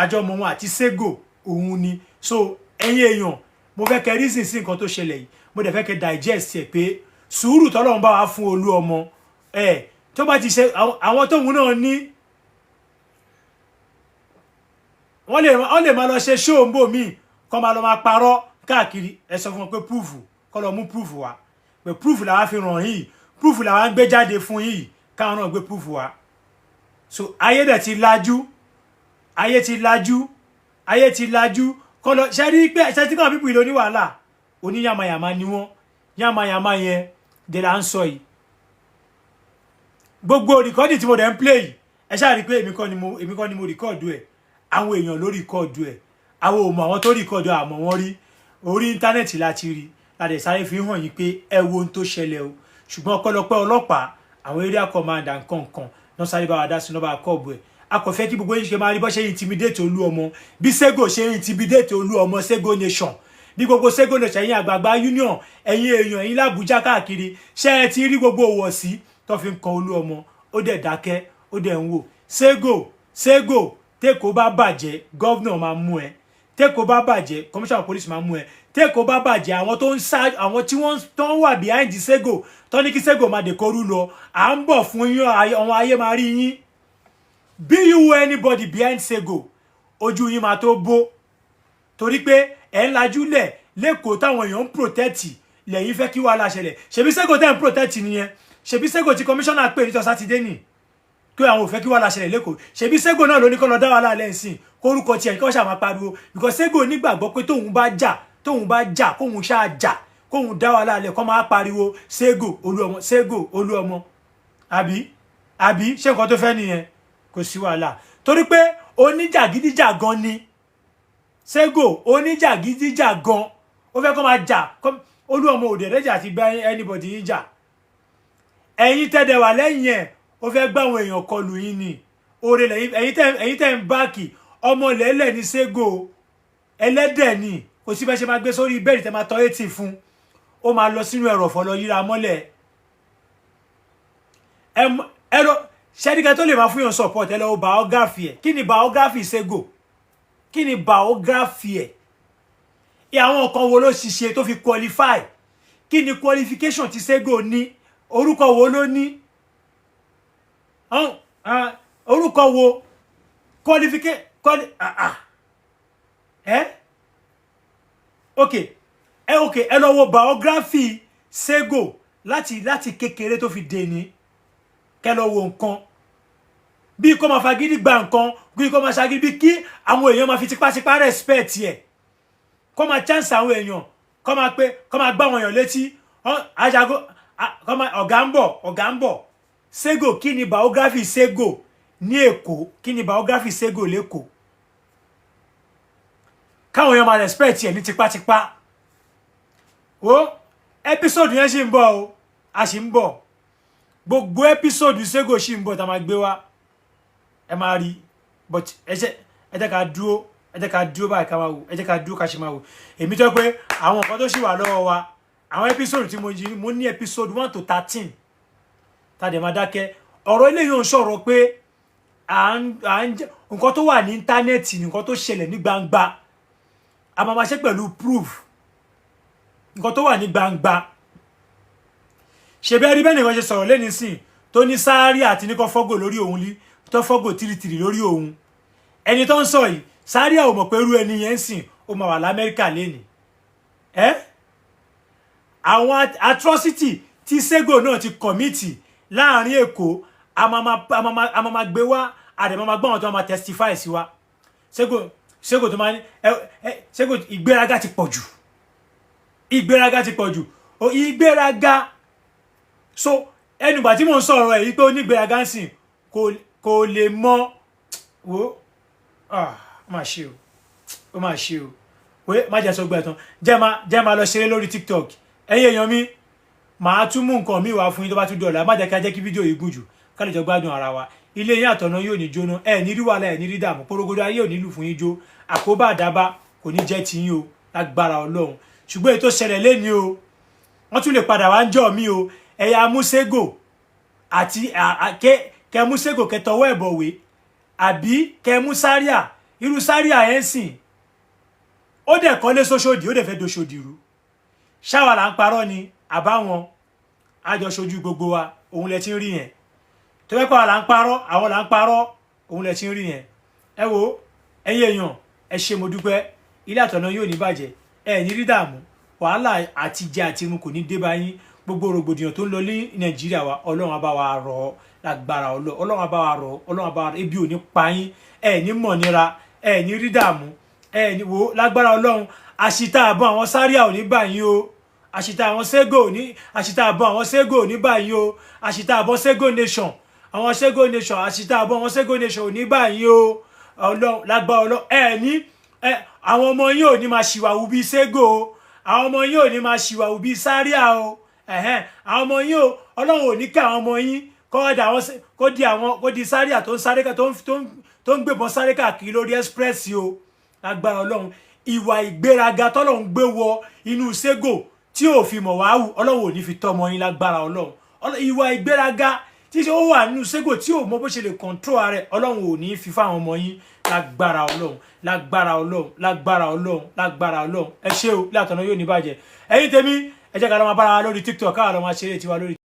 àjọmọ òun àti Sego òun ni so ẹ̀yin èèyàn mo fẹ́ kẹ́ reason sí nǹkan tó ṣẹlẹ̀ yìí mo dẹ̀ fẹ́ kẹ́ digest ẹ̀ pé sùúrù tọ́lọ́run bá wa fún Olúọmọ tó bá ti ṣe àwọn tóun náà ní wọ́n lè máa lọ ṣe show ń bò míì kọ́ máa lọ máa parọ́ káàkiri ẹ sọ fún wọn pé proof kọ́ lọ mú proof wá pé proof làwa fi ràn yìí proof làwa ń gbé jáde fún yìí káwọn náà gbé proof wá so ayé dẹ̀ ti lajú ayé ti lajú kọ́ lọ ṣe rí pé ṣe tí káwọn pípù ìlú ní wàhálà oníyàmàyàmà ni wọ́n yàmàyàmà yẹn dẹ̀ là ń sọ yìí gbogbo rìkọ́dì tí mo dẹ̀ ń play yìí ẹ ṣáà rí pé èmi kọ́ ni mo rìkọ́dù ẹ̀ àwọn èèyàn ló rìkọ́dù ẹ̀ àwọn ò mọ àwọn tó rìkọ́dù àmọ́ wọ́n rí orí íńtánẹ́ẹ̀tì láti rí láti sáré fi hàn yín pé ẹ wo ohun tó ṣẹlẹ̀ o ṣùgbọ́n ọ̀pọ̀lọpọ̀ ọlọ́pàá àwọn area commander nǹkan náà sáré bá wa dá sí náà bá kọ́ọ̀bù ẹ̀ a kò fẹ́ kí gbogbo yín ṣe máa rí bọ́ ṣe intimidate Olúọmọ bí Sego ṣe intimidate Olúọmọ Sego Nation bí gbogbo Sego Nation ẹ̀yin àgbààgbà union ẹ̀yin èèyàn ẹ̀yin l'Àbújá káàkiri ṣé ẹ ti rí gbogbo òwòsí tó fi ń kan Olúọmọ ó dẹ̀ dákẹ́ ó dẹ̀ ń wò Sego tẹ́kọ̀ọ́ bá bàjẹ́ gọ́vnà máa mú ẹ tẹ́kọ̀ọ́ bá bàjẹ́ commissioner of police máa mú ẹ tẹ́kọ̀ọ́ bá bàjẹ́ àwọn tí wọ́n tó ń wà behind Sego tó ní kí Sego máa dèkóru lọ à ń bọ̀ fún yín àwọn ayé máa rí yín bí you were anybody behind Sego ojú yín máa tó bó torí pé ẹ̀ ń lajúlẹ̀ lẹ́kọ̀ọ́ táwọn èèyàn ń protect lẹ́yìn fẹ́ kí wàhálà ṣẹlẹ̀ ṣebí Sego tẹ́ ń protect nìyẹn ṣebí Sego tí commissioner pè níjọ́ sátidé nì pé àwọn ò fẹ́ kí wàhálà ṣẹlẹ̀ lẹ́kọ̀ọ́ ṣebí Sego náà ló ní kó lọ dá wàhálà lẹ́sìn kórúkọ tiẹ̀ kí wọ́n ṣàmà pariwo because Sego nígbàgbọ́ pé tóun bá jà kóun ṣáà jà kóun dá wàhálà lẹ̀ kó máa pariwo Sego Olúọmọ àbí ṣé nǹkan tó fẹ́ nìyẹn kò sí wàhálà torí pé oníjàgídíjàgan ni Sego oníjàgídíjàgan ó fẹ́ kó máa jà Olúọmọ òde rẹ́jà ti bá anybody yín jà ẹ̀yin tẹ́dẹ̀ wà lẹ́yìn ẹ̀ ó fẹ́ gbá àwọn èèyàn kọlù yín ni oore lẹ́yìn ẹ̀yin tẹ́ ń báàkì ọmọ lẹ́lẹ̀ ní Sego ẹlẹ́dẹ̀ ni kò sí bẹ́ẹ̀ ṣe máa gbé sórí bẹ́ẹ̀rì tẹ́ máa tọ́ ètì fún ó máa lọ sínú ẹ̀rọ̀fọ̀ lọ yíra mọ́lẹ̀ ẹ̀rọ ṣẹ́ríkẹ́ tó lè máa fún yàn support ẹ lọ biography ẹ̀ kí ni biography Sego kí ni biography ẹ̀ àwọn nǹkan wo ló ṣiṣẹ́ tó fi qualify kí ni qualification tí Sego ní orúkọ wo ló ní orúkọ wo qualification ẹ lọ wo biography Sego láti kékeré tó fi dé ní kẹ́ lọ wo nǹkan bí kò máa fagídí gba nǹkan bí kò máa ṣagídí bí kí àwọn èèyàn máa fi tipátipá respect ẹ̀ kò máa chance àwọn èèyàn kò máa gbá àwọn èèyàn létí ajago ọ̀gá ń bọ̀ Sego kí ni biography Sego ní Èkó kí ni biography Sego lÉkòó káwọn èèyàn máa respect ẹ̀ ní tipátipá o episode yẹn ṣì ń bọ̀ o a ṣì ń bọ̀ gbogbo episode Sego ṣì ń bọ̀ tá máa gbé wá ẹ máa rí but ẹ jẹ́ ká dúró báyìí ká máa wò ẹ jẹ́ ká dúró ká ṣe máa wò èmi tó pé àwọn nǹkan tó ṣì wà lọ́wọ́ wa àwọn episode tí mo ní episode 1 to 13 tá dẹ̀ máa dákẹ́ ọ̀rọ̀ eléyìí ò ń sọ̀rọ̀ pé nǹkan tó wà ní íńtánẹ́ẹ̀tì nǹkan tó ṣẹlẹ̀ ní gbangba a máa ṣe pẹ̀lú proof nǹkan tó wà ní gbangba ṣebí rí bẹ́ẹ̀ nìkan ṣe sọ̀rọ̀ lẹ́ni sìn tó ní Zaria àti ní kó fọ́gò lórí òun lí tó fọ́gò tìrìtìrì lórí òun ẹni tó ń sọ yìí Zaria ò mọ̀ pé irú ẹni yẹn sìn ó máa wà l'Amẹ́ríkà lẹ́ni àwọn atrocity tí Sego náà ti kọ̀mìtì láàrin Èkó a máa gbé wá àdèmọ́ máa gbọ́ àwọn tó máa testify sí wa Sego tó máa ní Sego ìgbéraga ti pọ̀ jù ìgbéraga so ẹnùgbà tí mò ń sọ̀rọ̀ ẹ̀ yí pé onígbéraga ń sìn kò lè mọ wo ó máa ṣe o má jẹ́ sọ gbẹ̀ tán jẹ́ máa lọ ṣeré lórí TikTok ẹ̀yin èèyàn mi màá tún mú nǹkan mi wá fún yín tó bá tún dọ̀la má jẹ́ ká jẹ́ kí fídíò yìí gùn jù ká lè jọ gbádùn ara wa ilé yín àtọ̀nà yóò ní jóná ẹ̀ ní rí wàhálà ẹ̀ ní rí dààmú porogodo ayé ò ní lù fún yín jó àkóbá àdábá kò ní jẹ́ tiyín o lágbára Ọlọ́run ṣùgbọ́n èyí tó ṣẹlẹ̀ lẹ́ni o wọ́n tún lè padà wá ń jọ mí o ẹ̀yà mú Sego àti kẹ mú Sego kẹtọwọ́ ẹ̀bọ̀wé àbí kẹ mú Zaria irú Zaria ẹ̀ ń sìn ó dẹ̀ kọ́lé sóṣòdì ó dẹ̀ fẹ́ doṣòdì rú ṣáwa là ń parọ́ ni àbáwọn àjọṣojú gbogbo wa òun lẹ ti ń rí yẹn tó fẹ́ kọ́ là ń parọ́ àwọn là ń parọ́ òun lẹ ti ń rí yẹn ẹ wo ẹ̀yin èèyàn ẹ ṣé mo dúpẹ́ ilé àtọ̀nà yóò ní bàjẹ́ ẹ ní rí dààmú wàhálà àtijẹ àti irun kò ní dé bá yín gbogbo rògbòdìyàn tó ń lọ ní nàìjíríà wa ọlọ́run á bá wa rọ̀ ọ́ lágbára ọlọ́run á bá wa rọ̀ ọ́ ọlọ́run á bá wa ebi ò ní pa yín ẹ ní mọ̀ nira ẹ ní rí dààmú ẹ ní wo lágbára ọlọ́run àṣìta àbọ̀ àwọn sáríà ò ní bá yín o àṣìta àwọn ségò ní àṣìta àbọ̀ àwọn ségò ò ní bá yín o àṣìta àbọ̀ ségò nation àwọn ségò nation àṣìta àbọ̀ àwọn ségò nation ò ní bá yín o ọlọ́run lágbára ọlọ́run ẹ ní àwọn ọmọ yín ò ní máa ṣìwàwù bíi ségò o àwọn ọmọ yín ò ní máa ṣìwàwù bíi sáríà o àwọn ọmọ yín ò ọlọ́run ò ní ká àwọn ọmọ yín kó di sáríà tó ń sáré tó ń gbébọn sáré káàkiri lórí express o lágbára ọlọ́run ìwà ìgbéraga tọ́lọ́run gbé wọ inú ségò tí ò fi mọ̀ wá wù ọlọ́run ò ní fi tọ́mọ yín lágbára ọlọ́run ìwà ìgbéraga tí ó wà nínú ségò tí ò mọ bó ṣe lè control ààrẹ ọlọ́run ò ní fi fáwọn ọmọ yín lágbára ọlọ́run lágbára ọlọ́run lágbára ọlọ́run lágbára ọlọ́run ẹ ṣé o Ilé Àtọ̀nà yóò ní bàjẹ́ ẹ̀yin tèmi ẹ jẹ́ ká lọ máa bára wa lórí TikTok ká lọ máa ṣeré tiwa lórí